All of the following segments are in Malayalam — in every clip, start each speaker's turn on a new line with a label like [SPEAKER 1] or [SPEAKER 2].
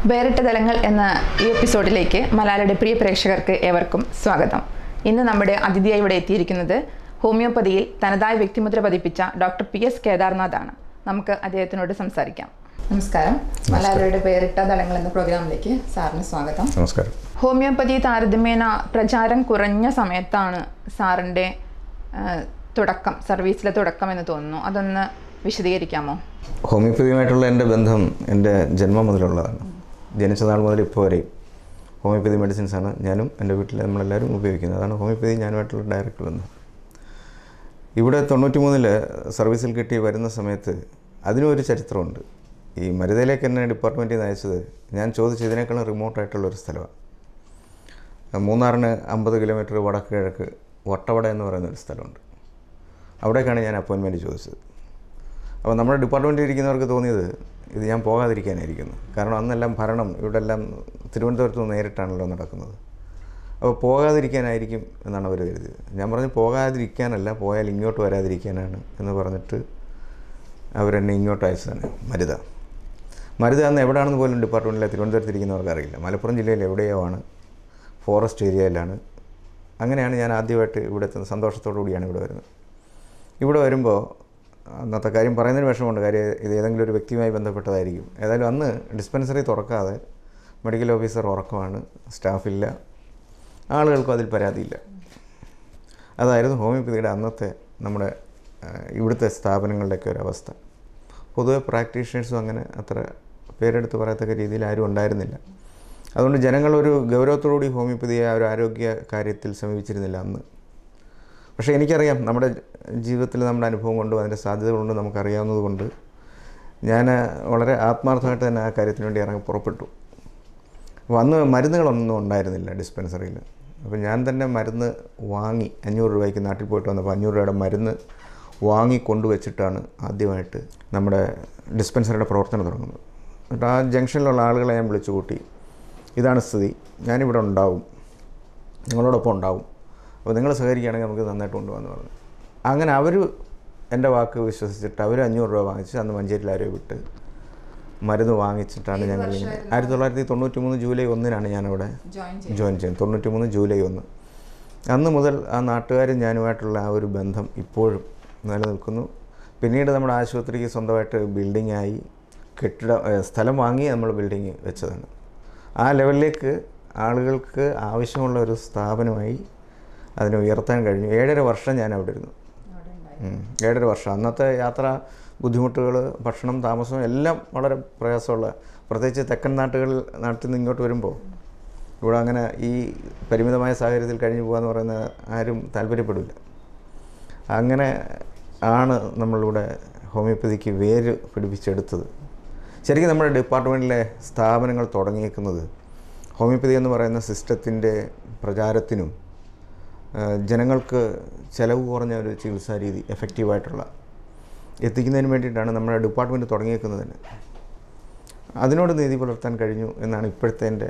[SPEAKER 1] വേറിട്ട തലങ്ങൾ എന്ന ഈ എപ്പിസോഡിലേക്ക് മലയാളിയുടെ പ്രിയ പ്രേക്ഷകർക്ക് ഏവർക്കും സ്വാഗതം. ഇന്ന് നമ്മുടെ അതിഥിയായി ഇവിടെ എത്തിയിരിക്കുന്നത് ഹോമിയോപ്പതിയിൽ തനതായ വ്യക്തിമുദ്ര പതിപ്പിച്ച ഡോക്ടർ PS കേദാർനാഥാണ്. നമുക്ക് അദ്ദേഹത്തിനോട് സംസാരിക്കാം. നമസ്കാരം. മലയാളിയുടെ വേറിട്ട തലങ്ങൾ എന്ന പ്രോഗ്രാമിലേക്ക് സാറിന് സ്വാഗതം.
[SPEAKER 2] നമസ്കാരം.
[SPEAKER 1] ഹോമിയോപ്പതി താരതമ്യേന പ്രചാരം കുറഞ്ഞ സമയത്താണ് സാറിൻ്റെ സർവീസിലെ തുടക്കം എന്ന് തോന്നുന്നു. അതൊന്ന് വിശദീകരിക്കാമോ?
[SPEAKER 2] ഹോമിയോപ്പതിയുമായിട്ടുള്ള എൻ്റെ ബന്ധം എൻ്റെ ജന്മം മുതലുള്ളതാണ്. ജനിച്ച നാൾ മുതൽ ഇപ്പോൾ വരെയും ഹോമിയോപ്പതി മെഡിസിൻസാണ് ഞാനും എൻ്റെ വീട്ടിൽ നമ്മളെല്ലാവരും ഉപയോഗിക്കുന്നത്. അതാണ് ഹോമിയോപ്പതി ഞാനുമായിട്ടുള്ള ഡയറക്റ്റ് ബന്ധം. ഇവിടെ 93 സർവീസിൽ കിട്ടി വരുന്ന സമയത്ത് അതിനും ഒരു ചരിത്രമുണ്ട്. ഈ മരുതയിലേക്ക് എന്നെ ഡിപ്പാർട്ട്മെൻറ്റിൽ നിന്ന് അയച്ചത് ഞാൻ ചോദിച്ച ഇതിനേക്കാളും റിമോട്ടായിട്ടുള്ളൊരു സ്ഥലമാണ്. മൂന്നാറിന് 50 കിലോമീറ്റർ വടക്ക് കിഴക്ക് വട്ടവട എന്ന് പറയുന്നൊരു സ്ഥലമുണ്ട്. അവിടേക്കാണ് ഞാൻ അപ്പോയിൻമെൻറ്റ് ചോദിച്ചത്. അപ്പോൾ നമ്മുടെ ഡിപ്പാർട്ട്മെൻറ്റിൽ ഇരിക്കുന്നവർക്ക് തോന്നിയത് ഇത് ഞാൻ പോകാതിരിക്കാനായിരിക്കുന്നു. കാരണം അന്നെല്ലാം ഭരണം ഇവിടെ എല്ലാം തിരുവനന്തപുരത്ത് നിന്ന് നേരിട്ടാണല്ലോ നടക്കുന്നത്. അപ്പോൾ പോകാതിരിക്കാനായിരിക്കും എന്നാണ് അവർ കരുതിയത്. ഞാൻ പറഞ്ഞു പോകാതിരിക്കാനല്ല, പോയാൽ ഇങ്ങോട്ട് വരാതിരിക്കാനാണ് എന്ന് പറഞ്ഞിട്ട് അവരെന്നെ ഇങ്ങോട്ട് അയച്ചതാണ്. മരുത അന്ന് എവിടെയാണെന്ന് പോലും ഡിപ്പാർട്ട്മെൻറ്റിലെ തിരുവനന്തപുരത്തിരിക്കുന്നവർക്ക് അറിയില്ല. മലപ്പുറം ജില്ലയിൽ എവിടെയോ ആണ്, ഫോറസ്റ്റ് ഏരിയയിലാണ്. അങ്ങനെയാണ് ഞാൻ ആദ്യമായിട്ട് ഇവിടെ സന്തോഷത്തോടു കൂടിയാണ് ഇവിടെ വരുന്നത്. ഇവിടെ വരുമ്പോൾ അന്നത്തെ കാര്യം പറയുന്നതിന് വിഷമമുണ്ട്. കാര്യം ഇത് ഏതെങ്കിലും ഒരു വ്യക്തിയുമായി ബന്ധപ്പെട്ടതായിരിക്കും. ഏതായാലും അന്ന് ഡിസ്പെൻസറി തുറക്കാതെ മെഡിക്കൽ ഓഫീസർ ഉറക്കമാണ്, സ്റ്റാഫില്ല, ആളുകൾക്കും അതിൽ പരാതിയില്ല. അതായിരുന്നു ഹോമിയോപ്പതിയുടെ അന്നത്തെ നമ്മുടെ ഇവിടുത്തെ സ്ഥാപനങ്ങളുടെയൊക്കെ ഒരു അവസ്ഥ. പൊതുവെ പ്രാക്ടീഷണേഴ്സും അങ്ങനെ അത്ര പേരെടുത്ത് പറയത്തക്ക രീതിയിൽ ആരും ഉണ്ടായിരുന്നില്ല. അതുകൊണ്ട് ജനങ്ങളൊരു ഗൗരവത്തോടുകൂടി ഹോമിയോപ്പതിയെ ഒരു ആരോഗ്യ കാര്യത്തിൽ സമീപിച്ചിരുന്നില്ല അന്ന്. പക്ഷേ എനിക്കറിയാം, നമ്മുടെ ജീവിതത്തിൽ നമ്മുടെ അനുഭവം കൊണ്ടും അതിൻ്റെ സാധ്യത കൊണ്ടും നമുക്കറിയാവുന്നത് കൊണ്ട് ഞാൻ വളരെ ആത്മാർത്ഥമായിട്ട് തന്നെ ആ കാര്യത്തിന് വേണ്ടി ഇറങ്ങി പുറപ്പെട്ടു. അപ്പോൾ അന്ന് മരുന്നുകളൊന്നും ഉണ്ടായിരുന്നില്ല ഡിസ്പെൻസറിയിൽ. അപ്പോൾ ഞാൻ തന്നെ മരുന്ന് വാങ്ങി 500 രൂപയ്ക്ക് നാട്ടിൽ പോയിട്ട് വന്നപ്പോൾ 500 രൂപയുടെ മരുന്ന് വാങ്ങി കൊണ്ടുവച്ചിട്ടാണ് ആദ്യമായിട്ട് നമ്മുടെ ഡിസ്പെൻസറിയുടെ പ്രവർത്തനം തുടങ്ങുന്നത്. എന്നിട്ട് ആ ജംഗ്ഷനിലുള്ള ആളുകളെ ഞാൻ വിളിച്ചു കൂട്ടി, ഇതാണ് സ്ഥിതി, ഞാനിവിടെ ഉണ്ടാവും, നിങ്ങളോടൊപ്പം ഉണ്ടാവും, അപ്പോൾ നിങ്ങൾ സഹകരിക്കുകയാണെങ്കിൽ നമുക്ക് നന്നായിട്ട് കൊണ്ടുപോകാമെന്ന് പറഞ്ഞു. അങ്ങനെ അവർ എൻ്റെ വാക്ക് വിശ്വസിച്ചിട്ട് അവർ 500 രൂപ വാങ്ങിച്ച് അന്ന് മഞ്ചേരിയിൽ ആരോ വിട്ട് മരുന്ന് വാങ്ങിച്ചിട്ടാണ് ഞങ്ങൾ 1993 ജൂലൈ 1 ഞാനവിടെ ജോയിൻ ചെയ്യുന്നത്. 93 ജൂലൈ 1. അന്ന് മുതൽ ആ നാട്ടുകാരും ഞാനുമായിട്ടുള്ള ആ ഒരു ബന്ധം ഇപ്പോഴും നിലനിൽക്കുന്നു. പിന്നീട് നമ്മുടെ ആശുപത്രിക്ക് സ്വന്തമായിട്ട് ബിൽഡിങ്ങായി, സ്ഥലം വാങ്ങി നമ്മൾ ബിൽഡിങ് വെച്ചതാണ്. ആ ലെവലിലേക്ക് ആളുകൾക്ക് ആവശ്യമുള്ള ഒരു സ്ഥാപനമായി അതിനെ ഉയർത്താൻ കഴിഞ്ഞു. 7.5 വർഷം ഞാൻ അവിടെ ഇരുന്നു. 7.5 വർഷം. അന്നത്തെ യാത്ര ബുദ്ധിമുട്ടുകൾ, ഭക്ഷണം, താമസം എല്ലാം വളരെ പ്രയാസമുള്ള, പ്രത്യേകിച്ച് തെക്കൻ നാട്ടിൽ നിന്ന് ഇങ്ങോട്ട് വരുമ്പോൾ ഇവിടെ അങ്ങനെ ഈ പരിമിതമായ സാഹചര്യത്തിൽ കഴിഞ്ഞു പോകാമെന്ന് പറയുന്ന ആരും താല്പര്യപ്പെടില്ല. അങ്ങനെ ആണ് നമ്മളിവിടെ ഹോമിയോപ്പതിക്ക് വേര് പിടിപ്പിച്ചെടുത്തത്. ശരിക്കും നമ്മുടെ ഡിപ്പാർട്ട്മെൻറ്റിലെ സ്ഥാപനങ്ങൾ തുടങ്ങിയേക്കുന്നത് ഹോമിയോപ്പതി എന്ന് പറയുന്ന സിസ്റ്റത്തിൻ്റെ പ്രചാരത്തിനും ജനങ്ങൾക്ക് ചിലവ് കുറഞ്ഞ ഒരു ചികിത്സാ രീതി എഫക്റ്റീവായിട്ടുള്ള എത്തിക്കുന്നതിന് വേണ്ടിയിട്ടാണ് നമ്മുടെ ഡിപ്പാർട്ട്മെൻറ്റ് തുടങ്ങിയേക്കുന്നത് തന്നെ. അതിനോട് നീതി പുലർത്താൻ കഴിഞ്ഞു എന്നാണ് ഇപ്പോഴത്തെ എൻ്റെ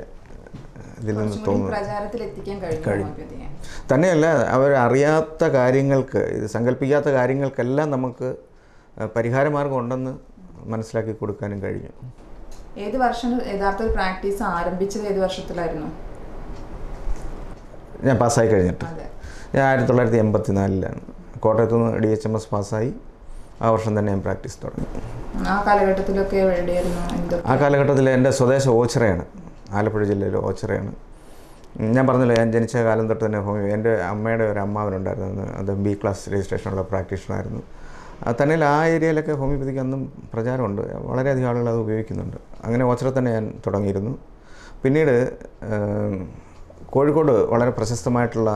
[SPEAKER 2] ഇതിൽ നിന്ന് തോന്നുന്നത്. കഴിഞ്ഞു തന്നെയല്ല, അവരറിയാത്ത കാര്യങ്ങൾക്ക്, ഇത് സങ്കല്പിക്കാത്ത കാര്യങ്ങൾക്കെല്ലാം നമുക്ക് പരിഹാരമാർഗം ഉണ്ടെന്ന് മനസ്സിലാക്കി കൊടുക്കാനും കഴിഞ്ഞു.
[SPEAKER 1] ഏത് വർഷം യഥാർത്ഥ പ്രാക്ടീസ് ആരംഭിച്ചത്? ഏത് വർഷത്തിലായിരുന്നു?
[SPEAKER 2] ഞാൻ പാസ്സായി കഴിഞ്ഞിട്ട് ഞാൻ 1984 കോട്ടയത്തു നിന്ന് DHMS പാസ്സായി. ആ വർഷം തന്നെ ഞാൻ പ്രാക്ടീസ് തുടങ്ങി.
[SPEAKER 1] ആ കാലഘട്ടത്തിലൊക്കെ എവിടെയായിരുന്നു?
[SPEAKER 2] ആ കാലഘട്ടത്തിൽ എൻ്റെ സ്വദേശം ഓച്ചിറയാണ്, ആലപ്പുഴ ജില്ലയിലെ ഓച്ചിറയാണ്. ഞാൻ പറഞ്ഞല്ലോ, ഞാൻ ജനിച്ച കാലം തൊട്ട് തന്നെ എൻ്റെ അമ്മയുടെ ഒരു അമ്മാവനുണ്ടായിരുന്നു, അത് B ക്ലാസ് രജിസ്ട്രേഷനുള്ള പ്രാക്ടീഷണറായിരുന്നു. തന്നെയിൽ ആ ഏരിയയിലൊക്കെ ഹോമിയോപ്പതിക്ക് അന്നും പ്രചാരമുണ്ട്, വളരെയധികം ആളുകൾ അത് ഉപയോഗിക്കുന്നുണ്ട്. അങ്ങനെ ഓച്ചിറ തന്നെ ഞാൻ തുടങ്ങിയിരുന്നു. പിന്നീട് കോഴിക്കോട് വളരെ പ്രശസ്തമായിട്ടുള്ള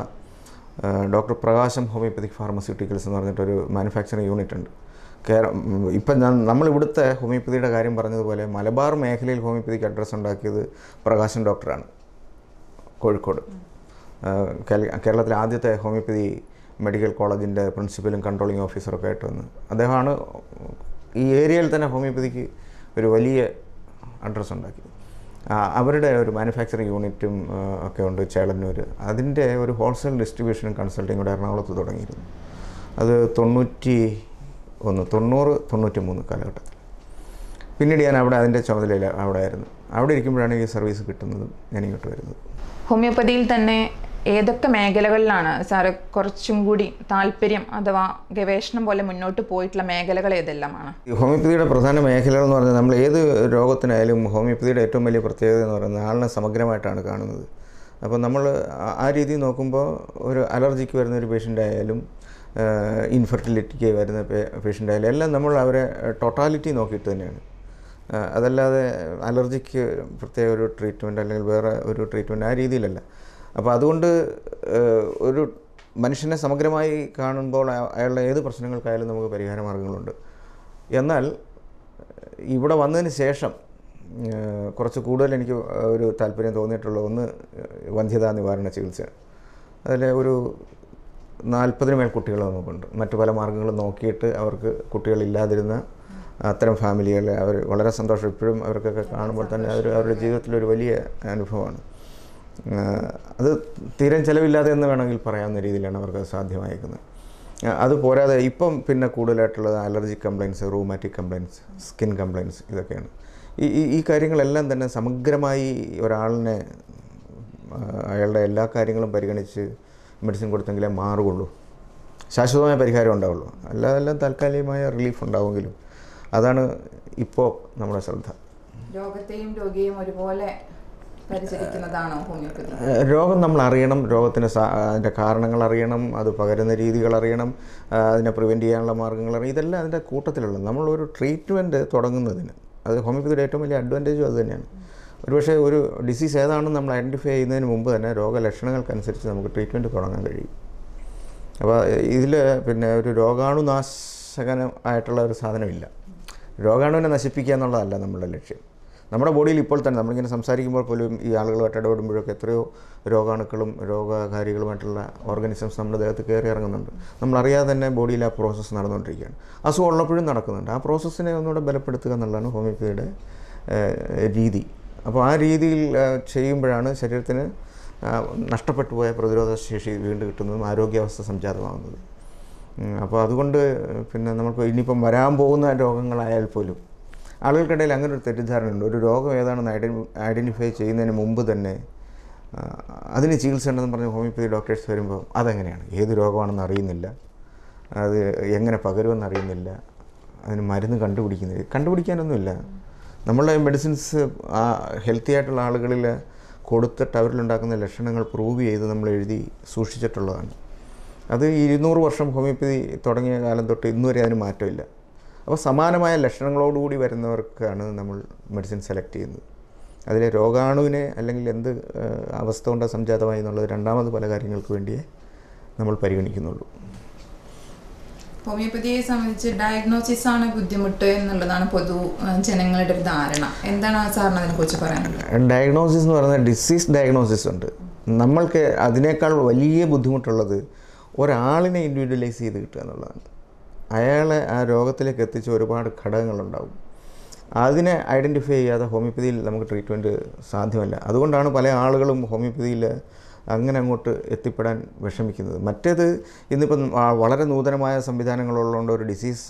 [SPEAKER 2] ഡോക്ടർ പ്രകാശം ഹോമിയോപ്പതിക് ഫാർമസ്യൂട്ടിക്കൽസ് എന്ന് പറഞ്ഞിട്ടൊരു മാനുഫാക്ചറിങ് യൂണിറ്റ് ഉണ്ട്. ഇപ്പം നമ്മളിവിടുത്തെ ഹോമിയോപ്പതിയുടെ കാര്യം പറഞ്ഞതുപോലെ മലബാർ മേഖലയിൽ ഹോമിയോപ്പതിക്ക് അഡ്രസ്സ് ഉണ്ടാക്കിയത് പ്രകാശം ഡോക്ടറാണ്. കോഴിക്കോട് കേരളത്തിലെ ആദ്യത്തെ ഹോമിയോപ്പതി മെഡിക്കൽ കോളേജിൻ്റെ പ്രിൻസിപ്പലും കൺട്രോളിങ് ഓഫീസറൊക്കെ ആയിട്ട് വന്ന് അദ്ദേഹമാണ് ഈ ഏരിയയിൽ തന്നെ ഹോമിയോപ്പതിക്ക് ഒരു വലിയ അഡ്രസ്സ് ഉണ്ടാക്കിയത്. അവരുടെ ഒരു മാനുഫാക്ചറിങ് യൂണിറ്റും ഒക്കെ ഉണ്ട് ചേളന്നൂർ. അതിൻ്റെ ഒരു ഹോൾസെയിൽ ഡിസ്ട്രിബ്യൂഷനും കൺസൾട്ടിങ് കൂടെ എറണാകുളത്ത് തുടങ്ങിയിരുന്നു. അത് 90-93 കാലഘട്ടത്തിൽ. പിന്നീട് ഞാൻ അവിടെ അതിൻ്റെ ചുമതലയിൽ അവിടെ ആയിരുന്നു. അവിടെ ഇരിക്കുമ്പോഴാണ് ഈ സർവീസ് കിട്ടുന്നതും ഞാൻ ഇങ്ങോട്ട് വരുന്നത്.
[SPEAKER 1] ഹോമിയോപ്പതിയിൽ തന്നെ ഏതൊക്കെ മേഖലകളിലാണ് സാറ് കുറച്ചും കൂടി താല്പര്യം അഥവാ ഗവേഷണം പോലെ മുന്നോട്ട് പോയിട്ടുള്ള മേഖലകൾ ഏതെല്ലാമാണ്?
[SPEAKER 2] ഈ ഹോമിയോപ്പതിയുടെ പ്രധാന മേഖലകൾ എന്ന് പറഞ്ഞാൽ നമ്മൾ ഏത് രോഗത്തിനായാലും ഹോമിയോപ്പതിയുടെ ഏറ്റവും വലിയ പ്രത്യേകത എന്ന് പറയുന്നത് ആളിനെ സമഗ്രമായിട്ടാണ് കാണുന്നത്. അപ്പോൾ നമ്മൾ ആ രീതിയിൽ നോക്കുമ്പോൾ ഒരു അലർജിക്ക് വരുന്ന ഒരു പേഷ്യൻ്റ് ആയാലും ഇൻഫെർട്ടിലിറ്റിക്ക് വരുന്ന പേഷ്യൻ്റ് ആയാലും എല്ലാം നമ്മൾ അവരെ ടോട്ടാലിറ്റി നോക്കിയിട്ട് തന്നെയാണ്. അതല്ലാതെ അലർജിക്ക് പ്രത്യേക ഒരു ട്രീറ്റ്മെൻറ്റ് അല്ലെങ്കിൽ വേറെ ഒരു ട്രീറ്റ്മെൻറ്റ് ആ രീതിയിലല്ല. അപ്പോൾ അതുകൊണ്ട് ഒരു മനുഷ്യനെ സമഗ്രമായി കാണുമ്പോൾ അയാളുടെ ഏത് പ്രശ്നങ്ങൾക്കായാലും നമുക്ക് പരിഹാര മാർഗ്ഗങ്ങളുണ്ട്. എന്നാൽ ഇവിടെ വന്നതിന് ശേഷം കുറച്ച് കൂടുതൽ എനിക്ക് ഒരു താല്പര്യം തോന്നിയിട്ടുള്ള ഒന്ന് വന്ധ്യതാ നിവാരണ ചികിത്സ. അതിൽ ഒരു 40 മേൽ കുട്ടികൾ നമുക്കുണ്ട്. മറ്റു പല മാർഗ്ഗങ്ങളും നോക്കിയിട്ട് അവർക്ക് കുട്ടികളില്ലാതിരുന്ന അത്തരം ഫാമിലികളെ അവർ വളരെ സന്തോഷം. ഇപ്പോഴും അവർക്കൊക്കെ കാണുമ്പോൾ തന്നെ അവരുടെ ജീവിതത്തിലൊരു വലിയ അനുഭവമാണ്. അത് തീരെ ചിലവില്ലാതെ എന്ന് വേണമെങ്കിൽ പറയാവുന്ന രീതിയിലാണ് അവർക്ക് സാധ്യമായിരിക്കുന്നത്. അതുപോരാതെ ഇപ്പം പിന്നെ കൂടുതലായിട്ടുള്ളത് allergic complaints, rheumatic complaints, skin complaints, ഇതൊക്കെയാണ്. ഈ കാര്യങ്ങളെല്ലാം തന്നെ സമഗ്രമായി ഒരാളിനെ അയാളുടെ എല്ലാ കാര്യങ്ങളും പരിഗണിച്ച് മെഡിസിൻ കൊടുത്തെങ്കിലേ മാറുകയുള്ളൂ, ശാശ്വതമായ പരിഹാരം ഉണ്ടാവുള്ളൂ. അല്ലാതെല്ലാം താൽക്കാലികമായ റിലീഫ് ഉണ്ടാവുമെങ്കിലും അതാണ് ഇപ്പോൾ നമ്മുടെ ശ്രദ്ധ.
[SPEAKER 1] രോഗത്തെയും രോഗിയെയും ഒരുപോലെ പരിചരിക്കുന്നതാണോ ഹോമിയോപ്പതി?
[SPEAKER 2] രോഗം നമ്മൾ അറിയണം, രോഗത്തിന് അതിൻ്റെ കാരണങ്ങൾ അറിയണം, അത് പകരുന്ന രീതികൾ അറിയണം, അതിനെ പ്രിവെൻറ്റ് ചെയ്യാനുള്ള മാർഗ്ഗങ്ങൾ അറിയണം. ഇതെല്ലാം അതിൻ്റെ കൂട്ടത്തിലുള്ളത്. നമ്മളൊരു ട്രീറ്റ്മെൻറ്റ് തുടങ്ങുന്നതിന് അത് ഹോമിയോപ്പതിയുടെ ഏറ്റവും വലിയ അഡ്വാൻറ്റേജും അത് തന്നെയാണ്. ഒരുപക്ഷെ ഒരു ഡിസീസ് ഏതാണെന്ന് നമ്മൾ ഐഡൻറ്റിഫൈ ചെയ്യുന്നതിന് മുമ്പ് തന്നെ രോഗലക്ഷണങ്ങൾക്കനുസരിച്ച് നമുക്ക് ട്രീറ്റ്മെൻറ്റ് തുടങ്ങാൻ കഴിയും. അപ്പോൾ ഇതിൽ പിന്നെ ഒരു രോഗാണുനാശകനായിട്ടുള്ള ഒരു സാധനമില്ല. രോഗാണുവിനെ നശിപ്പിക്കുക എന്നുള്ളതല്ല നമ്മളുടെ ലക്ഷ്യം. നമ്മുടെ ബോഡിയിൽ ഇപ്പോൾ തന്നെ നമ്മളിങ്ങനെ സംസാരിക്കുമ്പോൾ പോലും ഈ ആളുകളുമായിട്ട് ഇടപെടുമ്പോഴൊക്കെ എത്രയോ രോഗാണുക്കളും രോഗകാരികളുമായിട്ടുള്ള ഓർഗാനിസംസ് നമ്മുടെ ദേഹത്ത് കയറി ഇറങ്ങുന്നുണ്ട്. നമ്മളറിയാതെ തന്നെ ബോഡിയിൽ ആ പ്രോസസ്സ് നടന്നുകൊണ്ടിരിക്കുകയാണ്. അസുഖം ഉള്ളപ്പോഴും നടക്കുന്നുണ്ട്. ആ പ്രോസസ്സിനെ ഒന്നുകൂടെ ബലപ്പെടുത്തുക എന്നുള്ളതാണ് ഹോമിയോപ്പതിയുടെ രീതി. അപ്പോൾ ആ രീതിയിൽ ചെയ്യുമ്പോഴാണ് ശരീരത്തിന് നഷ്ടപ്പെട്ടു പോയ പ്രതിരോധ ശേഷി വീണ്ടും കിട്ടുന്നതും ആരോഗ്യാവസ്ഥ സംജാതമാകുന്നത്. അപ്പോൾ അതുകൊണ്ട് പിന്നെ നമുക്ക് ഇനിയിപ്പം വരാൻ പോകുന്ന രോഗങ്ങളായാൽ പോലും ആളുകൾക്കിടയിൽ അങ്ങനെ ഒരു തെറ്റിദ്ധാരണയുണ്ട്. ഒരു രോഗം ഏതാണെന്ന് ഐഡൻറ്റിഫൈ ചെയ്യുന്നതിന് മുമ്പ് തന്നെ അതിന് ചികിത്സ ഉണ്ടെന്ന് പറഞ്ഞ് ഹോമിയോപ്പതി ഡോക്ടേഴ്സ് വരുമ്പോൾ അതെങ്ങനെയാണ്, ഏത് രോഗമാണെന്ന് അറിയുന്നില്ല, അത് എങ്ങനെ പകരുമെന്ന് അറിയുന്നില്ല, അതിന് മരുന്ന് കണ്ടുപിടിക്കാനൊന്നുമില്ല. നമ്മളുടെ മെഡിസിൻസ് ഹെൽത്തി ആയിട്ടുള്ള ആളുകളിൽ കൊടുത്തിട്ട് അവരിലുണ്ടാക്കുന്ന ലക്ഷണങ്ങൾ പ്രൂവ് ചെയ്ത് നമ്മൾ എഴുതി സൂക്ഷിച്ചിട്ടുള്ളതാണ്. അത് 200 വർഷം ഹോമിയോപ്പതി തുടങ്ങിയ കാലം തൊട്ട് ഇന്നുവരെ അതിന് മാറ്റമില്ല. അപ്പോൾ സമാനമായ ലക്ഷണങ്ങളോടുകൂടി വരുന്നവർക്കാണ് നമ്മൾ മെഡിസിൻ സെലക്ട് ചെയ്യുന്നത്. അതിലെ രോഗാണുവിനെ അല്ലെങ്കിൽ എന്ത് അവസ്ഥ കൊണ്ട് സംജാതമായി എന്നുള്ളത് രണ്ടാമത് പല കാര്യങ്ങൾക്ക് വേണ്ടിയേ നമ്മൾ പരിഗണിക്കുന്നുള്ളൂ.
[SPEAKER 1] ഹോമിയോപ്പതിയെ സംബന്ധിച്ച് ഡയഗ്നോസിസ് ആണ് ബുദ്ധിമുട്ട് എന്നുള്ളതാണ് ജനങ്ങളുടെ ഒരു ധാരണ. എന്താണ് സാറിന് അതിനെക്കുറിച്ച് പറയാനുള്ളത്?
[SPEAKER 2] ഡയഗ്നോസിസ് എന്ന് പറയുന്നത് ഡിസീസ് ഡയഗ്നോസിസ് ഉണ്ട്. നമ്മൾക്ക് അതിനേക്കാൾ വലിയ ബുദ്ധിമുട്ടുള്ളത് ഒരാളിനെ ഇൻഡിവിജ്വലൈസ് ചെയ്ത് കിട്ടുക എന്നുള്ളതാണ്. അയാളെ ആ രോഗത്തിലേക്ക് എത്തിച്ച ഒരുപാട് ഘടകങ്ങളുണ്ടാവും. അതിനെ ഐഡൻറ്റിഫൈ ചെയ്യാതെ ഹോമിയോപ്പതിയിൽ നമുക്ക് ട്രീറ്റ്മെൻറ്റ് സാധ്യമല്ല. അതുകൊണ്ടാണ് പല ആളുകളും ഹോമിയോപ്പതിയിൽ അങ്ങനെ അങ്ങോട്ട് എത്തിപ്പെടാൻ വിഷമിക്കുന്നത്. മറ്റേത് ഇന്നിപ്പം വളരെ നൂതനമായ സംവിധാനങ്ങളുള്ളതുകൊണ്ട് ഒരു ഡിസീസ്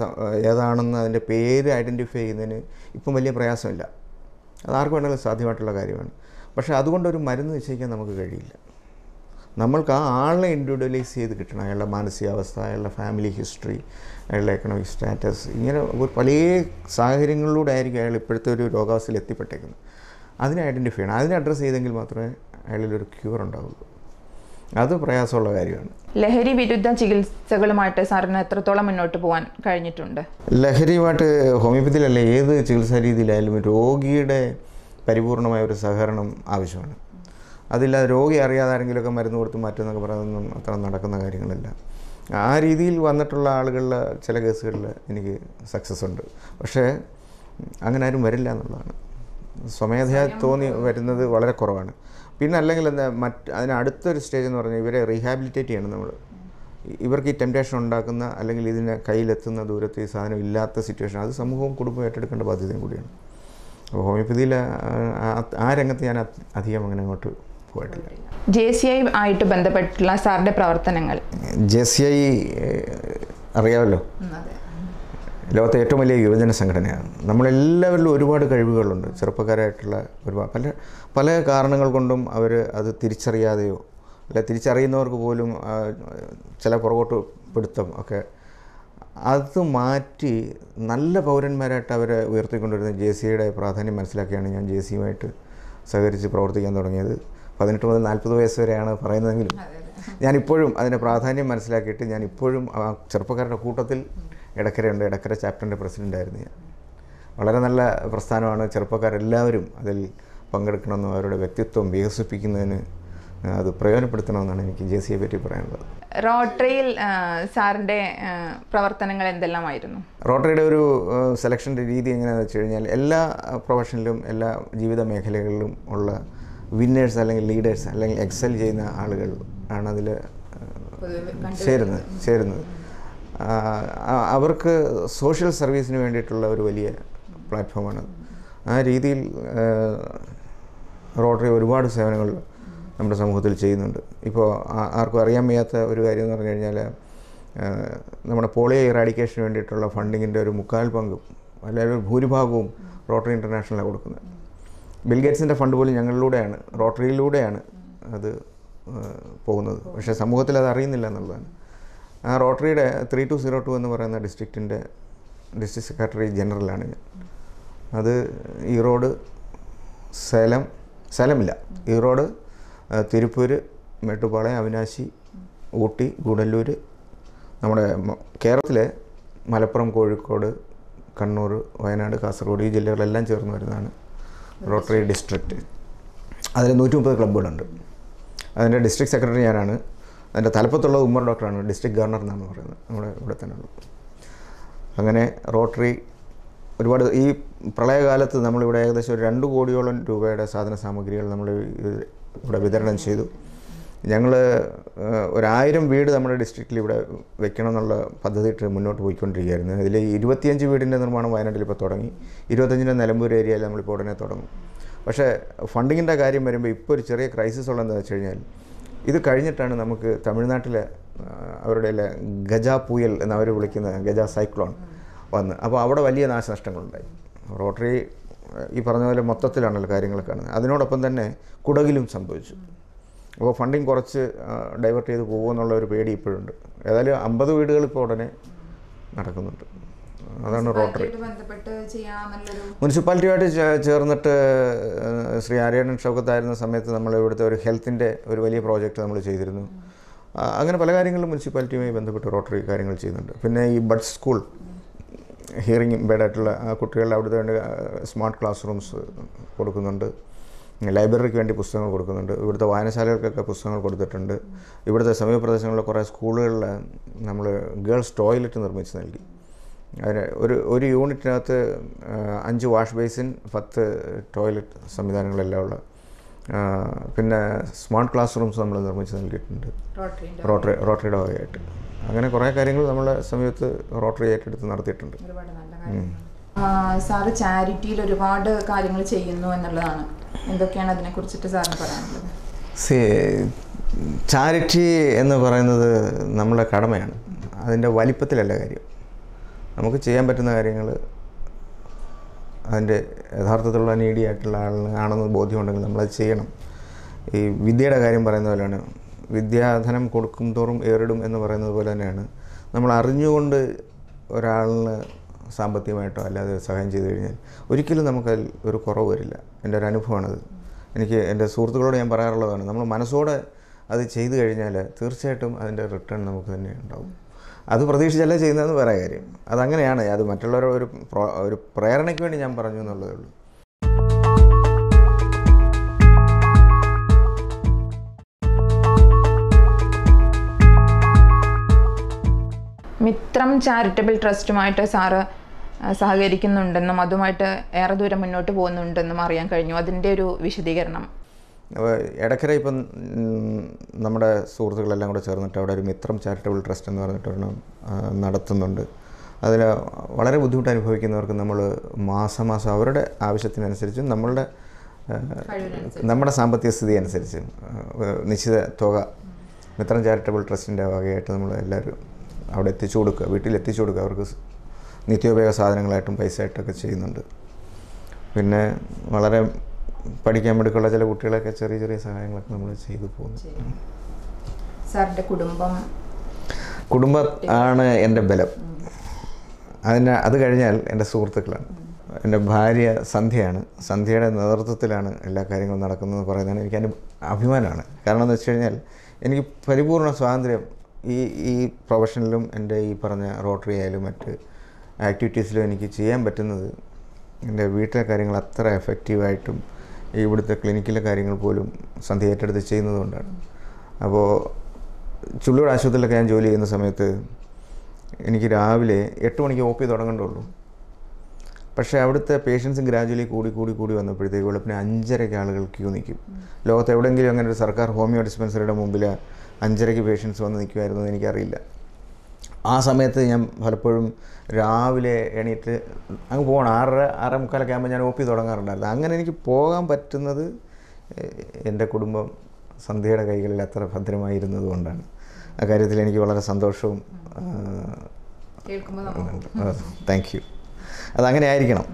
[SPEAKER 2] ഏതാണെന്ന് അതിൻ്റെ പേര് ഐഡൻറ്റിഫൈ ചെയ്യുന്നതിന് ഇപ്പം വലിയ പ്രയാസമില്ല. അത് ആർക്കും വേണമെങ്കിലും സാധ്യമായിട്ടുള്ള കാര്യമാണ്. പക്ഷേ അതുകൊണ്ടൊരു മരുന്ന് നിശ്ചയിക്കാൻ നമുക്ക് കഴിയില്ല. നമ്മൾക്ക് ആ ആളെ ഇൻഡിവിജ്വലൈസ് ചെയ്ത് കിട്ടണം. അയാളുടെ മാനസികാവസ്ഥ, അയാളുടെ ഫാമിലി ഹിസ്റ്ററി, അയാളുടെ എക്കണോമിക് സ്റ്റാറ്റസ്, ഇങ്ങനെ പല സാഹചര്യങ്ങളിലൂടെ ആയിരിക്കും അയാൾ ഇപ്പോഴത്തെ ഒരു രോഗാവസ്ഥയിൽ എത്തിപ്പെട്ടേക്കുന്നത്. അതിനെ ഐഡൻറ്റിഫൈ ചെയ്യണം. അതിനെ അഡ്രസ്സ് ചെയ്തെങ്കിൽ മാത്രമേ അയാളിലൊരു ക്യൂർ ഉണ്ടാവുള്ളൂ. അത് പ്രയാസമുള്ള കാര്യമാണ്.
[SPEAKER 1] ലഹരി വിരുദ്ധ ചികിത്സകളുമായിട്ട് സാറിന് എത്രത്തോളം മുന്നോട്ട് പോകാൻ കഴിഞ്ഞിട്ടുണ്ട്?
[SPEAKER 2] ലഹരിയുമായിട്ട് ഹോമിയോപ്പതിയിലല്ല ഏത് ചികിത്സാ രീതിയിലായാലും രോഗിയുടെ പരിപൂർണമായ ഒരു സഹകരണം ആവശ്യമാണ്. അതില്ലാതെ രോഗി അറിയാതെ ആരെങ്കിലുമൊക്കെ മരുന്ന് കൊടുത്ത് മാറ്റുമെന്നൊക്കെ പറയുന്നതൊന്നും അത്ര നടക്കുന്ന കാര്യങ്ങളല്ല. ആ രീതിയിൽ വന്നിട്ടുള്ള ആളുകളിൽ ചില കേസുകളിൽ എനിക്ക് സക്സസ് ഉണ്ട്. പക്ഷേ അങ്ങനെ ആരും വരില്ല എന്നുള്ളതാണ്. സ്വമേധയാ തോന്നി വരുന്നത് വളരെ കുറവാണ്. പിന്നെ അല്ലെങ്കിൽ എന്താ അതിനടുത്തൊരു സ്റ്റേജ് എന്ന് പറഞ്ഞാൽ ഇവരെ റീഹാബിലിറ്റേറ്റ് ചെയ്യണം നമ്മൾ. ഇവർക്ക് ഈ ടെംപ്റ്റേഷൻ ഉണ്ടാക്കുന്ന അല്ലെങ്കിൽ ഇതിനെ കയ്യിലെത്തുന്ന ദൂരത്ത് ഈ സാധനം ഇല്ലാത്ത സിറ്റുവേഷൻ അത് സമൂഹവും കുടുംബവും ഏറ്റെടുക്കേണ്ട ബാധ്യതയും കൂടിയാണ്. അപ്പോൾ ഹോമിയോപ്പതിയിൽ ആ രംഗത്ത് ഞാൻ അധികം അങ്ങനെ അങ്ങോട്ട് പോയിട്ടില്ല.
[SPEAKER 1] JCI ആയിട്ട് ബന്ധപ്പെട്ടുള്ള സാറിൻ്റെ പ്രവർത്തനങ്ങൾ?
[SPEAKER 2] JCI അറിയാമല്ലോ, ലോകത്തെ ഏറ്റവും വലിയ യുവജന സംഘടനയാണ്. നമ്മളെല്ലാവരിലും ഒരുപാട് കഴിവുകളുണ്ട്. ചെറുപ്പക്കാരായിട്ടുള്ള ഒരുപാട് പല കാരണങ്ങൾ കൊണ്ടും അവർ അത് തിരിച്ചറിയാതെയോ അല്ല തിരിച്ചറിയുന്നവർക്ക് പോലും ചില പുറകോട്ട് പിടുത്തം ഒക്കെ അത് മാറ്റി നല്ല പൗരന്മാരായിട്ട് അവരെ ഉയർത്തിക്കൊണ്ടിരുന്ന JC-യുടെ പ്രാധാന്യം മനസ്സിലാക്കിയാണ് ഞാൻ JC-യുമായിട്ട് സഹകരിച്ച് പ്രവർത്തിക്കാൻ തുടങ്ങിയത്. 18 മുതൽ 40 വയസ്സ് വരെയാണ് പറയുന്നതെങ്കിലും ഞാനിപ്പോഴും അതിൻ്റെ പ്രാധാന്യം മനസ്സിലാക്കിയിട്ട് ഞാനിപ്പോഴും ആ ചെറുപ്പക്കാരുടെ കൂട്ടത്തിൽ എടക്കരയുണ്ട്. എടക്കര ചാപ്റ്ററിൻ്റെ പ്രസിഡൻ്റായിരുന്നു ഞാൻ. വളരെ നല്ല പ്രസ്ഥാനമാണ്. ചെറുപ്പക്കാരെല്ലാവരും അതിൽ പങ്കെടുക്കണമെന്നും അവരുടെ വ്യക്തിത്വം വികസിപ്പിക്കുന്നതിന് അത് പ്രയോജനപ്പെടുത്തണമെന്നാണ് എനിക്ക് JC-യെ പറ്റി പറയാനുള്ളത്.
[SPEAKER 1] റോട്ടറിയിൽ സാറിൻ്റെ പ്രവർത്തനങ്ങൾ എന്തെല്ലാമായിരുന്നു?
[SPEAKER 2] റോട്ടറിയുടെ ഒരു സെലക്ഷൻ്റെ രീതി എങ്ങനെയാണെന്ന് വെച്ച് കഴിഞ്ഞാൽ എല്ലാ പ്രൊഫഷനിലും എല്ലാ ജീവിത മേഖലകളിലും ഉള്ള വിന്നേഴ്സ് അല്ലെങ്കിൽ ലീഡേഴ്സ് അല്ലെങ്കിൽ എക്സൽ ചെയ്യുന്ന ആളുകൾ ആണ് അതിൽ ചേരുന്നത്. അവർക്ക് സോഷ്യൽ സർവീസിന് വേണ്ടിയിട്ടുള്ള ഒരു വലിയ പ്ലാറ്റ്ഫോമാണ്. ആ രീതിയിൽ റോട്ടറി ഒരുപാട് സേവനങ്ങൾ നമ്മുടെ സമൂഹത്തിൽ ചെയ്യുന്നുണ്ട്. ഇപ്പോൾ ആർക്കും അറിയാൻ വയ്യാത്ത ഒരു കാര്യം എന്ന് പറഞ്ഞു കഴിഞ്ഞാൽ നമ്മുടെ പോളിയോ ഇറാഡിക്കേഷന് വേണ്ടിയിട്ടുള്ള ഫണ്ടിങ്ങിൻ്റെ ഒരു 3/4 പങ്കും അല്ലെങ്കിൽ ഒരു ഭൂരിഭാഗവും റോട്ടറി ഇൻ്റർനാഷണലാണ് കൊടുക്കുന്നത്. ബിൽഗേറ്റ്സിൻ്റെ ഫണ്ട് പോലും ഞങ്ങളിലൂടെയാണ്, റോട്ടറിയിലൂടെയാണ് അത് പോകുന്നത്. പക്ഷേ സമൂഹത്തിൽ അത് അറിയുന്നില്ല എന്നുള്ളതാണ്. ആ റോട്ടറിയുടെ 3202 എന്ന് പറയുന്ന ഡിസ്ട്രിക്റ്റിൻ്റെ ഡിസ്ട്രിക്ട് സെക്രട്ടറി ജനറലാണ് ഞാൻ. അത് ഈറോഡ്, സേലമില്ല, ഈറോഡ്, തിരുപ്പൂർ, മേട്ടുപ്പാളയം, അവിനാശി, ഊട്ടി, ഗൂഡല്ലൂർ, നമ്മുടെ കേരളത്തിലെ മലപ്പുറം, കോഴിക്കോട്, കണ്ണൂർ, വയനാട്, കാസർഗോഡ് ഈ ജില്ലകളെല്ലാം ചേർന്ന് വരുന്നതാണ് റോട്ടറി ഡിസ്ട്രിക്റ്റ്. അതിൽ 130 ക്ലബ്ബുകളുണ്ട്. അതിൻ്റെ ഡിസ്ട്രിക്ട് സെക്രട്ടറി ഞാനാണ്. അതിൻ്റെ തലപ്പത്തുള്ളത് ഉമ്മർ ഡോക്ടറാണ്, ഡിസ്ട്രിക്ട് ഗവർണർ എന്നാണ് പറയുന്നത്. നമ്മുടെ ഇവിടെ തന്നെ ഉള്ളത്. അങ്ങനെ റോട്ടറി ഒരുപാട് ഈ പ്രളയകാലത്ത് നമ്മളിവിടെ ഏകദേശം ഒരു 2 കോടിയോളം രൂപയുടെ സാധന സാമഗ്രികൾ നമ്മൾ ഇവിടെ വിതരണം ചെയ്തു. ഞങ്ങൾ 1000 വീട് നമ്മുടെ ഡിസ്ട്രിക്റ്റിൽ ഇവിടെ വെക്കണം എന്നുള്ള പദ്ധതിയിട്ട് മുന്നോട്ട് പോയിക്കൊണ്ടിരിക്കുകയായിരുന്നു. അതിൽ 25 വീടിൻ്റെ നിർമ്മാണം വയനാട്ടിൽ ഇപ്പോൾ തുടങ്ങി. 25 നിലമ്പൂർ ഏരിയയിൽ നമ്മളിപ്പോൾ ഉടനെ തുടങ്ങും. പക്ഷേ ഫണ്ടിങ്ങിൻ്റെ കാര്യം വരുമ്പോൾ ഇപ്പോൾ ഒരു ചെറിയ ക്രൈസിസ് ഉള്ളതെന്ന് വെച്ച് കഴിഞ്ഞാൽ ഇത് കഴിഞ്ഞിട്ടാണ് നമുക്ക് തമിഴ്നാട്ടിലെ അവരുടെ ഗജ പുയൽ എന്നവർ വിളിക്കുന്ന ഗജ സൈക്ലോൺ വന്ന്. അപ്പോൾ അവിടെ വലിയ നാശനഷ്ടങ്ങളുണ്ടായി. റോട്ടറി ഈ പറഞ്ഞ പോലെ മൊത്തത്തിലാണല്ലോ കാര്യങ്ങൾ കാണുന്നത്. അതിനോടൊപ്പം തന്നെ കുടകിലും സംഭവിച്ചു. അപ്പോൾ ഫണ്ടിങ് കുറച്ച് ഡൈവേർട്ട് ചെയ്ത് പോകുമെന്നുള്ള ഒരു പേടി ഇപ്പോഴുണ്ട്. ഏതായാലും 50 വീടുകൾ ഇപ്പോൾ ഉടനെ നടക്കുന്നുണ്ട്. അതാണ് റോട്ടറി. മുനിസിപ്പാലിറ്റിയുമായിട്ട് ചേർന്നിട്ട് ശ്രീ ആര്യാടൻ ഷൗക്കത്തായിരുന്ന സമയത്ത് നമ്മൾ ഇവിടുത്തെ ഒരു ഹെൽത്തിൻ്റെ ഒരു വലിയ പ്രോജക്റ്റ് നമ്മൾ ചെയ്തിരുന്നു. അങ്ങനെ പല കാര്യങ്ങളും മുനിസിപ്പാലിറ്റിയുമായി ബന്ധപ്പെട്ട് റോട്ടറി കാര്യങ്ങൾ ചെയ്യുന്നുണ്ട്. പിന്നെ ഈ ബഡ് സ്കൂൾ, ഹിയറിംഗ് ഇമ്പേർഡായിട്ടുള്ള കുട്ടികളുടെ അവിടുത്തെ വേണ്ടി സ്മാർട്ട് ക്ലാസ് റൂംസ് കൊടുക്കുന്നുണ്ട്. ലൈബ്രറിക്ക് വേണ്ടി പുസ്തകങ്ങൾ കൊടുക്കുന്നുണ്ട്. ഇവിടുത്തെ വായനശാലകൾക്കൊക്കെ പുസ്തകങ്ങൾ കൊടുത്തിട്ടുണ്ട്. ഇവിടുത്തെ സമീപ പ്രദേശങ്ങളിലെ കുറേ സ്കൂളുകളിൽ നമ്മൾ ഗേൾസ് ടോയ്ലറ്റ് നിർമ്മിച്ച് നൽകി. അതിന് ഒരു യൂണിറ്റിനകത്ത് 5 വാഷ് ബേസിൻ, 10 ടോയ്ലറ്റ് സംവിധാനങ്ങളെല്ലാം ഉള്ള പിന്നെ സ്മാർട്ട് ക്ലാസ് റൂംസ് നമ്മൾ നിർമ്മിച്ച് നൽകിയിട്ടുണ്ട് റോട്ടറിയുടെ വകയായിട്ട്. അങ്ങനെ കുറേ കാര്യങ്ങൾ നമ്മളെ സമയത്ത് റോട്ടറി ഏറ്റെടുത്ത് നടത്തിയിട്ടുണ്ട്.
[SPEAKER 1] സാറ് ചാരിറ്റിയിൽ ഒരുപാട് കാര്യങ്ങൾ ചെയ്യുന്നു എന്നുള്ളതാണ്. എന്തൊക്കെയാണ് അതിനെക്കുറിച്ചിട്ട് സാറിന് പറയാനുള്ളത്?
[SPEAKER 2] ചാരിറ്റി എന്ന് പറയുന്നത് നമ്മുടെ കടമയാണ്. അതിൻ്റെ വലിപ്പത്തിലല്ല കാര്യം. നമുക്ക് ചെയ്യാൻ പറ്റുന്ന കാര്യങ്ങൾ അതിൻ്റെ യഥാർത്ഥത്തിലുള്ള നീഡിയായിട്ടുള്ള ആണെന്ന് ബോധ്യമുണ്ടെങ്കിൽ നമ്മളത് ചെയ്യണം. ഈ വിദ്യയുടെ കാര്യം പറയുന്ന പോലെയാണ്, വിദ്യാധനം കൊടുക്കും തോറും ഏറിടും എന്ന് പറയുന്നത് പോലെ തന്നെയാണ്. നമ്മൾ അറിഞ്ഞുകൊണ്ട് ഒരാളിന് സാമ്പത്തികമായിട്ടോ അല്ലാതെ സഹായം ചെയ്തു കഴിഞ്ഞാൽ ഒരിക്കലും നമുക്കതിൽ ഒരു കുറവ് വരില്ല. എൻ്റെ ഒരു അനുഭവമാണത്. എനിക്ക് എൻ്റെ സുഹൃത്തുക്കളോട് ഞാൻ പറയാറുള്ളതാണ്, നമ്മൾ മനസ്സോടെ അത് ചെയ്തു കഴിഞ്ഞാൽ തീർച്ചയായിട്ടും അതിൻ്റെ റിട്ടേൺ നമുക്ക് തന്നെ ഉണ്ടാവും. അത് പ്രതീക്ഷിച്ചല്ല ചെയ്യുന്നതെന്ന് വേറെ കാര്യം. അതങ്ങനെയാണ്. അത് മറ്റുള്ളവരുടെ ഒരു പ്രേരണയ്ക്ക് വേണ്ടി ഞാൻ പറഞ്ഞു എന്നുള്ളതേ ഉള്ളൂ.
[SPEAKER 1] മിത്രം ചാരിറ്റബിൾ ട്രസ്റ്റുമായിട്ട് സാറ് സഹകരിക്കുന്നുണ്ടെന്നും അതുമായിട്ട് ഏറെ ദൂരം മുന്നോട്ട് പോകുന്നുണ്ടെന്നും അറിയാൻ കഴിഞ്ഞു. അതിൻ്റെ ഒരു വിശദീകരണം.
[SPEAKER 2] എടക്കര ഇപ്പം നമ്മുടെ സുഹൃത്തുക്കളെല്ലാം കൂടെ ചേർന്നിട്ട് അവിടെ ഒരു മിത്രം ചാരിറ്റബിൾ ട്രസ്റ്റ് എന്ന് പറഞ്ഞിട്ടൊരെണ്ണം നടത്തുന്നുണ്ട്. അതിൽ വളരെ ബുദ്ധിമുട്ട് അനുഭവിക്കുന്നവർക്ക് നമ്മൾ മാസം അവരുടെ ആവശ്യത്തിനനുസരിച്ചും നമ്മുടെ സാമ്പത്തിക സ്ഥിതി അനുസരിച്ചും നിശ്ചിത തുക മിത്രം ചാരിറ്റബിൾ ട്രസ്റ്റിൻ്റെ വകയായിട്ട് നമ്മൾ എല്ലാവരും അവിടെ എത്തിച്ചു കൊടുക്കുക, വീട്ടിൽ എത്തിച്ചു കൊടുക്കുക. അവർക്ക് നിത്യോപയോഗ സാധനങ്ങളായിട്ടും പൈസ ആയിട്ടൊക്കെ ചെയ്യുന്നുണ്ട്. പിന്നെ വളരെ പഠിക്കാൻ വേണ്ടിയുള്ള ചില കുട്ടികളൊക്കെ ചെറിയ ചെറിയ സഹായങ്ങളൊക്കെ നമ്മൾ ചെയ്തു പോകുന്നു.
[SPEAKER 1] സാറിൻ്റെ
[SPEAKER 2] കുടുംബം ആണ് എൻ്റെ ബലം. അത് കഴിഞ്ഞാൽ എൻ്റെ സുഹൃത്തുക്കളാണ്. എൻ്റെ ഭാര്യ സന്ധ്യയാണ്. സന്ധ്യയുടെ നേതൃത്വത്തിലാണ് എല്ലാ കാര്യങ്ങളും നടക്കുന്നതെന്ന് പറയുന്നതാണ് എനിക്ക് അഭിമാനമാണ്. കാരണം എന്ന് വെച്ച് കഴിഞ്ഞാൽ എനിക്ക് പരിപൂർണ്ണ സ്വാതന്ത്ര്യം ഈ പ്രൊഫഷനിലും എൻ്റെ ഈ പറഞ്ഞ റോട്ടറി ആയാലും മറ്റ് ആക്ടിവിറ്റീസിലും എനിക്ക് ചെയ്യാൻ പറ്റുന്നത് എൻ്റെ വീട്ടിലെ കാര്യങ്ങൾ അത്ര എഫക്റ്റീവായിട്ടും ഇവിടുത്തെ ക്ലിനിക്കിലെ കാര്യങ്ങൾ പോലും സന്ധ്യ ഏറ്റെടുത്ത് ചെയ്യുന്നതുകൊണ്ടാണ്. അപ്പോൾ ചുള്ളിയോട് ആശുപത്രിയിലൊക്കെ ഞാൻ ജോലി ചെയ്യുന്ന സമയത്ത് എനിക്ക് രാവിലെ 8 മണിക്ക് OP തുടങ്ങേണ്ടുള്ളൂ. പക്ഷേ അവിടുത്തെ പേഷ്യൻസും ഗ്രാജുവലി കൂടി വന്നപ്പോഴത്തേക്ക് വെളുപ്പിന് 5:30 ആളുകൾ ക്യൂ നിൽക്കും. ലോകത്ത് എവിടെയെങ്കിലും അങ്ങനെ ഒരു സർക്കാർ ഹോമിയോ ഡിസ്പെൻസറിയുടെ മുമ്പിൽ 5:30 പേഷ്യൻസ് വന്ന് നിൽക്കുമായിരുന്നു എന്ന് എനിക്കറിയില്ല. ആ സമയത്ത് ഞാൻ പലപ്പോഴും രാവിലെ എണീറ്റ് അങ്ങ് പോകണം. 6:45 ആകുമ്പോൾ ഞാൻ OP തുടങ്ങാറുണ്ടായിരുന്നു. അങ്ങനെ എനിക്ക് പോകാൻ പറ്റുന്നത് എൻ്റെ കുടുംബം സന്ധ്യയുടെ കൈകളിൽ അത്ര ഭദ്രമായിരുന്നത് കൊണ്ടാണ്. ആ കാര്യത്തിൽ എനിക്ക് വളരെ സന്തോഷവും താങ്ക് യു. അതങ്ങനെ ആയിരിക്കണം,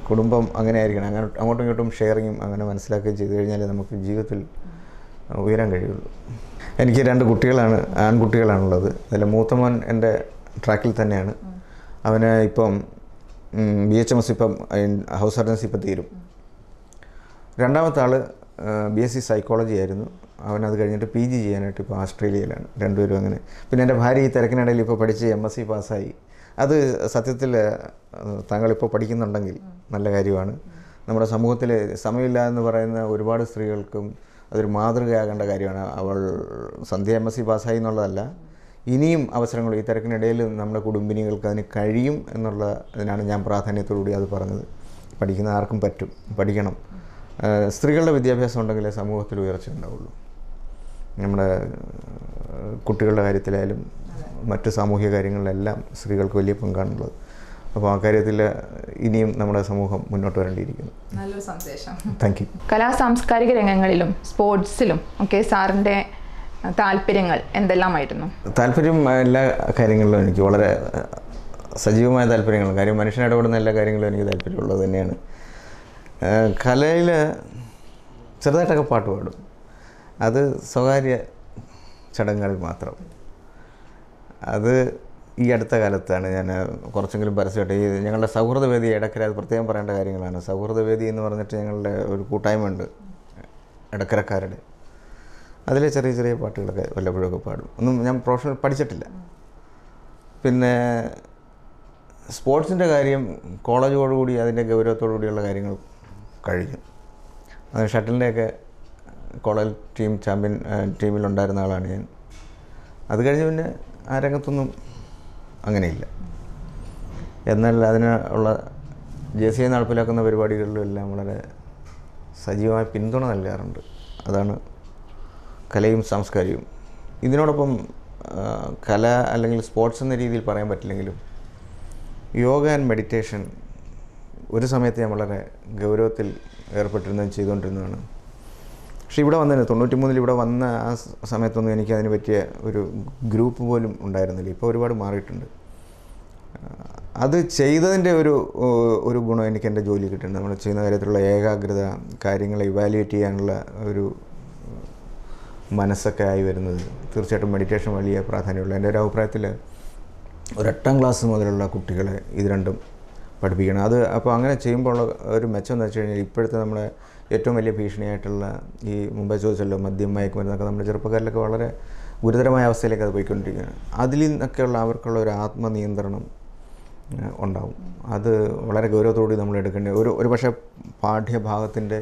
[SPEAKER 2] കുടുംബം അങ്ങനെ ആയിരിക്കണം. അങ്ങനെ അങ്ങോട്ടും ഇങ്ങോട്ടും ഷെയറിങ്ങും അങ്ങനെ മനസ്സിലാക്കുകയും ചെയ്തു കഴിഞ്ഞാൽ നമുക്ക് ജീവിതത്തിൽ ഉയരാൻ കഴിയുള്ളൂ. എനിക്ക് 2 ആൺകുട്ടികളാണുള്ളത്. അതിൽ മൂത്തമോൻ എൻ്റെ ട്രാക്കിൽ തന്നെയാണ്. അവന് ഇപ്പം BHMS ഇപ്പം ഹൗസ് സർജൻസി ഇപ്പം തീരും. രണ്ടാമത്തെ ആൾ BSc സൈക്കോളജി ആയിരുന്നു. അവനത് കഴിഞ്ഞിട്ട് PG ചെയ്യാനായിട്ട് ഇപ്പോൾ ഓസ്ട്രേലിയയിലാണ്. രണ്ടുപേരും അങ്ങനെ. പിന്നെ എൻ്റെ ഭാര്യ ഈ തിരക്കിനിടയിൽ ഇപ്പോൾ പഠിച്ച് MSc പാസ്സായി. അത് സത്യത്തിൽ താങ്കളിപ്പോൾ പഠിക്കുന്നുണ്ടെങ്കിൽ നല്ല കാര്യമാണ്. നമ്മുടെ സമൂഹത്തിൽ സമയമില്ല എന്ന് പറയുന്ന ഒരുപാട് സ്ത്രീകൾക്കും അതൊരു മാതൃകയാകേണ്ട കാര്യമാണ്. അവൾ സന്ധ്യ MSc പാസ്സായി എന്നുള്ളതല്ല, ഇനിയും അവസരങ്ങൾ ഈ തിരക്കിനിടയിൽ നമ്മുടെ കുടുംബിനികൾക്ക് അതിന് കഴിയും എന്നുള്ളതിനാണ് ഞാൻ പ്രാധാന്യത്തോടുകൂടി അത് പറഞ്ഞത്. പഠിക്കുന്ന ആർക്കും പറ്റും, പഠിക്കണം. സ്ത്രീകളുടെ വിദ്യാഭ്യാസം ഉണ്ടെങ്കിലേ സമൂഹത്തിൽ ഉയർച്ച ഉണ്ടാവുള്ളൂ. നമ്മുടെ കുട്ടികളുടെ കാര്യത്തിലായാലും മറ്റ് സാമൂഹിക കാര്യങ്ങളിലെല്ലാം സ്ത്രീകൾക്ക് വലിയ പങ്കാണുള്ളത്. അപ്പോൾ ആ കാര്യത്തിൽ ഇനിയും നമ്മുടെ സമൂഹം മുന്നോട്ട് വരേണ്ടിയിരിക്കുന്നു.
[SPEAKER 1] നല്ലൊരു സന്ദേശം.
[SPEAKER 2] Thank you.
[SPEAKER 1] സാംസ്കാരിക രംഗങ്ങളിലും സ്പോർട്സിലും ഒക്കെ സാറിൻ്റെ താല്പര്യങ്ങൾ എന്തെല്ലാമായിരുന്നു?
[SPEAKER 2] താല്പര്യം എല്ലാ കാര്യങ്ങളിലും എനിക്ക് വളരെ സജീവമായ താല്പര്യങ്ങളാണ്. കാര്യം മനുഷ്യൻ ഇടപെടുന്ന എല്ലാ കാര്യങ്ങളും എനിക്ക് താല്പര്യമുള്ളത് തന്നെയാണ്. കലയിൽ ചെറുതായിട്ടൊക്കെ പാട്ട് പാടും. അത് സ്വകാര്യ ചടങ്ങുകളിൽ മാത്രം. അത് ഈ അടുത്ത കാലത്താണ് ഞാൻ കുറച്ചെങ്കിലും പരസ്യമായിട്ട് ഈ ഞങ്ങളുടെ സൗഹൃദവേദി ഇടക്കര, അത് പ്രത്യേകം പറയേണ്ട കാര്യങ്ങളാണ്. സൗഹൃദവേദി എന്ന് പറഞ്ഞിട്ട് ഞങ്ങളുടെ ഒരു കൂട്ടായ്മ ഉണ്ട് ഇടക്കരക്കാരുടെ. അതിലെ ചെറിയ ചെറിയ പാട്ടുകളൊക്കെ വല്ലപ്പോഴൊക്കെ പാടും. ഒന്നും ഞാൻ പ്രൊഫഷണൽ പഠിച്ചിട്ടില്ല. പിന്നെ സ്പോർട്സിൻ്റെ കാര്യം കോളേജോടുകൂടി അതിൻ്റെ ഗൗരവത്തോടുകൂടിയുള്ള കാര്യങ്ങൾ കഴിഞ്ഞു. അത് ഷട്ടിലിൻ്റെയൊക്കെ കോളേജ് ചാമ്പ്യൻ ടീമിലുണ്ടായിരുന്ന ആളാണ് ഞാൻ. അത് കഴിഞ്ഞ് പിന്നെ ആ രംഗത്തൊന്നും അങ്ങനെയില്ല. എന്നാൽ അതിനുള്ള ജേഴ്സി നടപ്പിലാക്കുന്ന പരിപാടികളിലും എല്ലാം വളരെ സജീവമായ പിന്തുണ നൽകാറുണ്ട്. അതാണ് കലയും സാംസ്കാരികവും. ഇതിനോടൊപ്പം കല അല്ലെങ്കിൽ സ്പോർട്സ് എന്ന രീതിയിൽ പറയാൻ പറ്റില്ലെങ്കിലും യോഗ ആൻഡ് മെഡിറ്റേഷൻ ഒരു സമയത്ത് ഞാൻ വളരെ ഗൗരവത്തിൽ ഏർപ്പെട്ടിരുന്നതും ചെയ്തുകൊണ്ടിരുന്നതാണ്. പക്ഷേ ഇവിടെ വന്നതിന് 93 ഇവിടെ വന്ന ആ സമയത്തൊന്നും എനിക്ക് അതിന് പറ്റിയ ഒരു ഗ്രൂപ്പ് പോലും ഉണ്ടായിരുന്നില്ല. ഇപ്പോൾ ഒരുപാട് മാറിയിട്ടുണ്ട്. അത് ചെയ്തതിൻ്റെ ഒരു ഗുണം എനിക്ക് എൻ്റെ ജോലി കിട്ടുന്നുണ്ട്. നമ്മൾ ചെയ്യുന്ന കാര്യത്തിലുള്ള ഏകാഗ്രത, കാര്യങ്ങളെ ഇവാലുവേറ്റ് ചെയ്യാനുള്ള ഒരു മനസ്സൊക്കെ ആയി വരുന്നത് തീർച്ചയായിട്ടും മെഡിറ്റേഷൻ വലിയ പ്രാധാന്യമുള്ള. എൻ്റെ ഒരു അഭിപ്രായത്തിൽ ഒരു 8ാം ക്ലാസ് മുതലുള്ള കുട്ടികളെ ഇത് രണ്ടും പഠിപ്പിക്കണം. അത് അപ്പോൾ അങ്ങനെ ചെയ്യുമ്പോൾ ഒരു മെച്ചം എന്ന് വെച്ച് കഴിഞ്ഞാൽ ഇപ്പോഴത്തെ നമ്മുടെ ഏറ്റവും വലിയ ഭീഷണിയായിട്ടുള്ള ഈ മുമ്പേ ചോദിച്ചല്ലോ മദ്യം, മയക്കുമരുന്നൊക്കെ നമ്മുടെ ചെറുപ്പക്കാരിലൊക്കെ വളരെ ഗുരുതരമായ അവസ്ഥയിലേക്ക് അത് പോയിക്കൊണ്ടിരിക്കുകയാണ്. അതിൽ നിന്നൊക്കെയുള്ള അവർക്കുള്ള ഒരു ആത്മനിയന്ത്രണം ഉണ്ടാവും. അത് വളരെ ഗൗരവത്തോടുകൂടി നമ്മൾ എടുക്കേണ്ട ഒരു പക്ഷേ പാഠ്യഭാഗത്തിൻ്റെ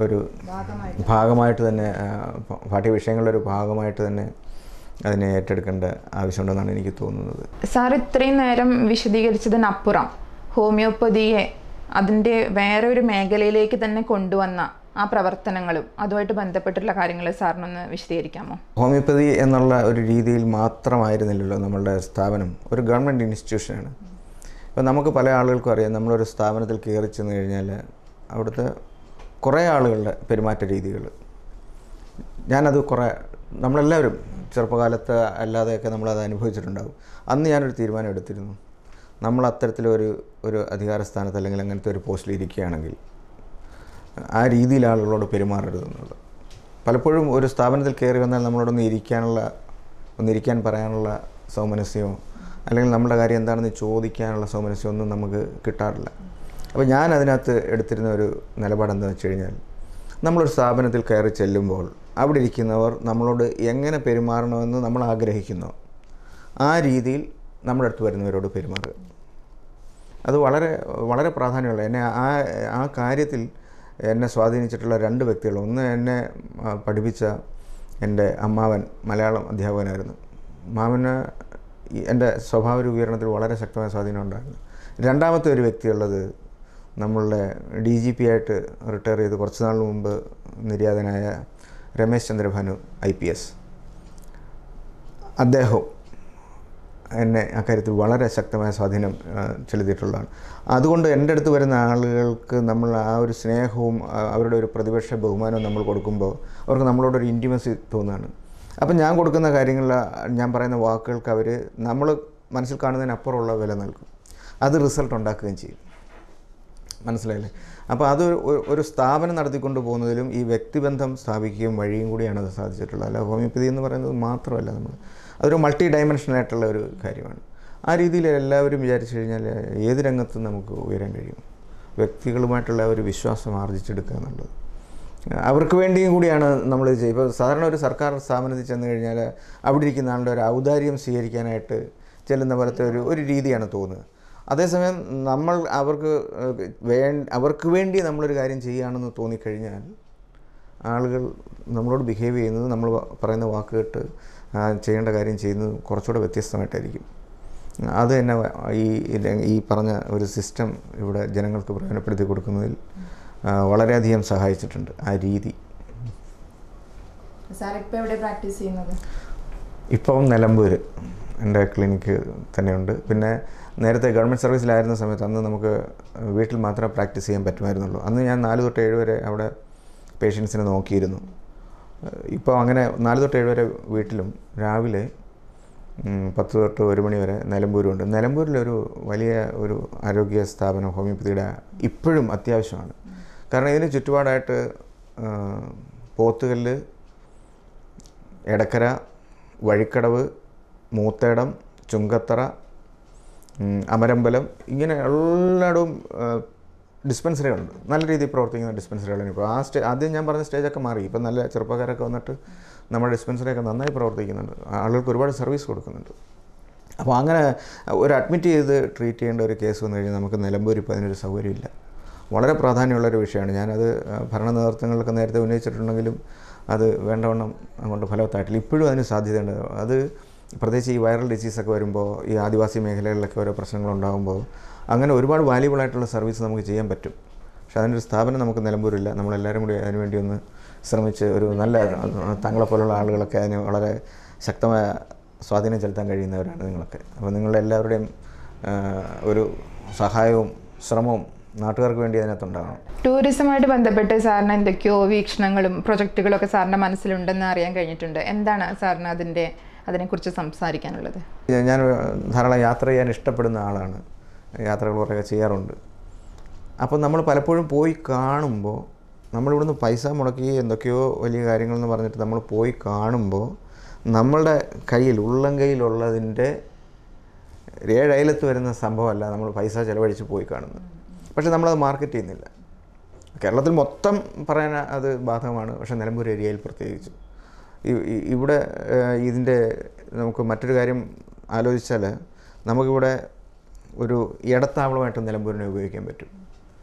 [SPEAKER 2] ഒരു ഭാഗമായിട്ട് തന്നെ, പാഠ്യവിഷയങ്ങളുടെ ഒരു ഭാഗമായിട്ട് തന്നെ അതിനെ ഏറ്റെടുക്കേണ്ട ആവശ്യമുണ്ടെന്നാണ് എനിക്ക് തോന്നുന്നത്.
[SPEAKER 1] സാർ ഇത്രയും നേരം വിശദീകരിച്ചതിനപ്പുറം ഹോമിയോപ്പതിയെ അതിൻ്റെ വേറെ ഒരു മേഖലയിലേക്ക് തന്നെ കൊണ്ടുവന്ന ആ പ്രവർത്തനങ്ങളും അതുമായിട്ട് ബന്ധപ്പെട്ടുള്ള കാര്യങ്ങൾ സാറിനൊന്ന് വിശദീകരിക്കാമോ?
[SPEAKER 2] ഹോമിയോപ്പതി എന്നുള്ള ഒരു രീതിയിൽ മാത്രമായിരുന്നില്ലല്ലോ നമ്മളുടെ സ്ഥാപനം. ഒരു ഗവൺമെൻറ് ഇൻസ്റ്റിറ്റ്യൂഷനാണ്. ഇപ്പോൾ നമുക്ക് പല ആളുകൾക്കും അറിയാം, നമ്മളൊരു സ്ഥാപനത്തിൽ കയറി ചെന്ന് കഴിഞ്ഞാൽ അവിടുത്തെ കുറേ ആളുകളുടെ പെരുമാറ്റ രീതികൾ, ഞാനത് നമ്മളെല്ലാവരും ചെറുപ്പകാലത്ത് അല്ലാതെയൊക്കെ നമ്മളത് അനുഭവിച്ചിട്ടുണ്ടാകും. അന്ന് ഞാനൊരു തീരുമാനം എടുത്തിരുന്നു, നമ്മൾ അത്തരത്തിലൊരു അധികാര സ്ഥാനത്ത് അല്ലെങ്കിൽ അങ്ങനത്തെ ഒരു പോസ്റ്റിൽ ഇരിക്കുകയാണെങ്കിൽ ആ രീതിയിൽ ആളുകളോട് പെരുമാറരുതെന്നുള്ളത്. പലപ്പോഴും ഒരു സ്ഥാപനത്തിൽ കയറി വന്നാൽ നമ്മളോടൊന്ന് ഇരിക്കാൻ പറയാനുള്ള സൗമനസ്യമോ അല്ലെങ്കിൽ നമ്മുടെ കാര്യം എന്താണെന്ന് ചോദിക്കാനുള്ള സൗമനസ്യമോ ഒന്നും നമുക്ക് കിട്ടാറില്ല. അപ്പോൾ ഞാൻ അതിനകത്ത് എടുത്തിരുന്ന ഒരു നിലപാട് എന്താണെന്ന് വെച്ച് കഴിഞ്ഞാൽ, നമ്മളൊരു സ്ഥാപനത്തിൽ കയറി ചെല്ലുമ്പോൾ അവിടെ ഇരിക്കുന്നവർ നമ്മളോട് എങ്ങനെ പെരുമാറണമെന്ന് നമ്മൾ ആഗ്രഹിക്കുന്നു ആ രീതിയിൽ നമ്മുടെ അടുത്ത് വരുന്നവരോട് പെരുമാറുക. അത് വളരെ വളരെ പ്രാധാന്യമുള്ള എന്നെ ആ കാര്യത്തിൽ എന്നെ സ്വാധീനിച്ചിട്ടുള്ള 2 വ്യക്തികൾ. ഒന്ന് എന്നെ പഠിപ്പിച്ച എൻ്റെ അമ്മാവൻ മലയാളം അധ്യാപകനായിരുന്നു. മാമന് എൻ്റെ സ്വഭാവ രൂപീകരണത്തിൽ വളരെ ശക്തമായ സ്വാധീനം ഉണ്ടായിരുന്നു. രണ്ടാമത്തെ ഒരു വ്യക്തിയുള്ളത് നമ്മളുടെ DGP ആയിട്ട് റിട്ടയർ ചെയ്ത് കുറച്ച് നാൾ മുമ്പ് നിര്യാതനായ രമേശ് ചന്ദ്രഭാനു IPS. അദ്ദേഹം എന്നെ അക്കാര്യത്തിൽ വളരെ ശക്തമായ സ്വാധീനം ചെലുത്തിയിട്ടുള്ളതാണ്. അതുകൊണ്ട് എൻ്റെ അടുത്ത് വരുന്ന ആളുകൾക്ക് നമ്മൾ ആ ഒരു സ്നേഹവും അവരുടെ ഒരു പ്രതിപക്ഷ ബഹുമാനവും നമ്മൾ കൊടുക്കുമ്പോൾ അവർക്ക് നമ്മളോടൊരു ഇൻറ്റിമസി തോന്നുകയാണ്. അപ്പം ഞാൻ കൊടുക്കുന്ന കാര്യങ്ങളിൽ ഞാൻ പറയുന്ന വാക്കുകൾക്ക് അവർ നമ്മൾ മനസ്സിൽ കാണുന്നതിനപ്പുറമുള്ള വില നൽകും. അത് റിസൾട്ട് ഉണ്ടാക്കുകയും ചെയ്യും. മനസ്സിലായില്ലേ? അപ്പോൾ അത് ഒരു സ്ഥാപനം നടത്തിക്കൊണ്ട് പോകുന്നതിലും ഈ വ്യക്തിബന്ധം സ്ഥാപിക്കുകയും വഴിയും കൂടിയാണ് അത് സാധിച്ചിട്ടുള്ളത്. അല്ല ഹോമിയോപ്പതി എന്ന് പറയുന്നത് മാത്രമല്ല, അതൊരു മൾട്ടി ഡയമെൻഷനായിട്ടുള്ള ഒരു കാര്യമാണ്. ആ രീതിയിൽ എല്ലാവരും വിചാരിച്ചു കഴിഞ്ഞാൽ ഏത് രംഗത്തും നമുക്ക് ഉയരാൻ കഴിയും. വ്യക്തികളുമായിട്ടുള്ള ഒരു വിശ്വാസം ആർജിച്ചെടുക്കുക എന്നുള്ളത് അവർക്ക് വേണ്ടിയും കൂടിയാണ് നമ്മൾ ചെയ്യുക. ഇപ്പോൾ സാധാരണ ഒരു സർക്കാർ സ്ഥാപനത്തിൽ ചെന്ന് കഴിഞ്ഞാൽ അവിടെ ഇരിക്കുന്ന ആളുടെ ഒരു ഔദാര്യം സ്വീകരിക്കാനായിട്ട് ചെല്ലുന്ന പോലത്തെ ഒരു രീതിയാണ് തോന്നുക. അതേസമയം നമ്മൾ അവർക്ക് വേണ്ടി നമ്മളൊരു കാര്യം ചെയ്യുകയാണെന്ന് തോന്നിക്കഴിഞ്ഞാൽ ആളുകൾ നമ്മളോട് ബിഹേവ് ചെയ്യുന്നത്, നമ്മൾ പറയുന്ന വാക്ക് കേട്ട് ചെയ്യേണ്ട കാര്യം ചെയ്യുന്നത് കുറച്ചുകൂടെ വ്യത്യസ്തമായിട്ടായിരിക്കും. അത് തന്നെ ഈ പറഞ്ഞ ഒരു സിസ്റ്റം ഇവിടെ ജനങ്ങൾക്ക് പ്രയോജനപ്പെടുത്തി കൊടുക്കുന്നതിൽ വളരെയധികം സഹായിച്ചിട്ടുണ്ട് ആ രീതി. ഇപ്പം നിലമ്പൂർ എൻ്റെ ക്ലിനിക്ക് തന്നെയുണ്ട്. പിന്നെ നേരത്തെ ഗവൺമെൻറ് സർവീസിലായിരുന്ന സമയത്ത് അന്ന് നമുക്ക് വീട്ടിൽ മാത്രമേ പ്രാക്ടീസ് ചെയ്യാൻ പറ്റുമായിരുന്നുള്ളൂ. അന്ന് ഞാൻ 4 തൊട്ട് 7 വരെ അവിടെ പേഷ്യൻസിനെ നോക്കിയിരുന്നു. ഇപ്പോൾ അങ്ങനെ 4 തൊട്ട് 7 വരെ വീട്ടിലും രാവിലെ 10 തൊട്ട് 1 മണി വരെ നിലമ്പൂരുണ്ട്. നിലമ്പൂരിലൊരു വലിയ ഒരു ആരോഗ്യ സ്ഥാപനം ഹോമിയോപ്പതിയുടെ ഇപ്പോഴും അത്യാവശ്യമാണ്. കാരണം ഇതിന് ചുറ്റുപാടായിട്ട് പോത്തുകല്ല്, എടക്കര, വഴിക്കടവ്, മൂത്തേടം, ചുങ്കത്തറ, അമരമ്പലം, ഇങ്ങനെ എല്ലായിടവും ഡിസ്പെൻസറികളുണ്ട്. നല്ല രീതിയിൽ പ്രവർത്തിക്കുന്ന ഡിസ്പെൻസറികളാണ്. ഇപ്പോൾ ആദ്യം ഞാൻ പറഞ്ഞ സ്റ്റേജൊക്കെ മാറി. ഇപ്പം നല്ല ചെറുപ്പക്കാരൊക്കെ വന്നിട്ട് നമ്മുടെ ഡിസ്പെൻസറിയൊക്കെ നന്നായി പ്രവർത്തിക്കുന്നുണ്ട്. ആളുകൾക്ക് ഒരുപാട് സർവീസ് കൊടുക്കുന്നുണ്ട്. അപ്പോൾ അങ്ങനെ ഒരു അഡ്മിറ്റ് ചെയ്ത് ട്രീറ്റ് ചെയ്യേണ്ട ഒരു കേസ് വന്നു കഴിഞ്ഞാൽ നമുക്ക് നിലമ്പൂർ ഇപ്പോൾ അതിനൊരു സൗകര്യമില്ല. വളരെ പ്രാധാന്യമുള്ളൊരു വിഷയമാണ്. ഞാനത് ഭരണ നേതൃത്വങ്ങളൊക്കെ നേരത്തെ ഉന്നയിച്ചിട്ടുണ്ടെങ്കിലും അത് വേണ്ടവണ്ണം അങ്ങോട്ട് ഫലവത്തായിട്ടില്ല. ഇപ്പോഴും അതിന് സാധ്യതയുണ്ട്. അത് പ്രത്യേകിച്ച് ഈ വൈറൽ ഡിസീസൊക്കെ വരുമ്പോൾ, ഈ ആദിവാസി മേഖലകളിലൊക്കെ ഓരോ പ്രശ്നങ്ങളുണ്ടാകുമ്പോൾ അങ്ങനെ ഒരുപാട് വാല്യുബിളായിട്ടുള്ള സർവീസ് നമുക്ക് ചെയ്യാൻ പറ്റും. പക്ഷേ അതിനൊരു സ്ഥാപനം നമുക്ക് നിലമ്പൂരില്ല. നമ്മളെല്ലാവരും കൂടി അതിനുവേണ്ടി ഒന്ന് ശ്രമിച്ച് ഒരു നല്ല തങ്ങളെപ്പോലുള്ള ആളുകളൊക്കെ അതിന് വളരെ ശക്തമായ സ്വാധീനം ചെലുത്താൻ കഴിയുന്നവരാണ് നിങ്ങളൊക്കെ. അപ്പോൾ നിങ്ങളുടെ എല്ലാവരുടെയും ഒരു സഹായവും ശ്രമവും നാട്ടുകാർക്ക് വേണ്ടി അതിനകത്തുണ്ടാകണം.
[SPEAKER 1] ടൂറിസമായിട്ട് ബന്ധപ്പെട്ട് സാറിന് എന്തൊക്കെയോ വീക്ഷണങ്ങളും പ്രൊജക്റ്റുകളൊക്കെ സാറിൻ്റെ മനസ്സിലുണ്ടെന്ന് അറിയാൻ കഴിഞ്ഞിട്ടുണ്ട്. എന്താണ് സാറിന് അതിനെക്കുറിച്ച് സംസാരിക്കാനുള്ളത്?
[SPEAKER 2] ഞാൻ ധാരാളം യാത്ര ചെയ്യാൻ ഇഷ്ടപ്പെടുന്ന ആളാണ്. യാത്രകൾ കുറേ ചെയ്യാറുണ്ട്. അപ്പോൾ നമ്മൾ പലപ്പോഴും പോയി കാണുമ്പോൾ, നമ്മളിവിടുന്ന് പൈസ മുടക്കി എന്തൊക്കെയോ വലിയ കാര്യങ്ങളെന്ന് പറഞ്ഞിട്ട് നമ്മൾ പോയി കാണുമ്പോൾ നമ്മളുടെ കയ്യിൽ ഉള്ളം കയ്യിലുള്ളതിൻ്റെ 7 അയലത്ത് വരുന്ന സംഭവമല്ല നമ്മൾ പൈസ ചിലവഴിച്ച് പോയി കാണുന്നത്. പക്ഷേ നമ്മളത് മാർക്കറ്റ് ചെയ്യുന്നില്ല. കേരളത്തിൽ മൊത്തം പറയാൻ അത് ബാധകമാണ്. പക്ഷേ നിലമ്പൂർ ഏരിയയിൽ പ്രത്യേകിച്ച് ഇവിടെ ഇതിൻ്റെ നമുക്ക് മറ്റൊരു കാര്യം ആലോചിച്ചാൽ നമുക്കിവിടെ ഒരു ഇടത്താവളമായിട്ട് നിലമ്പൂരിനെ ഉപയോഗിക്കാൻ പറ്റും.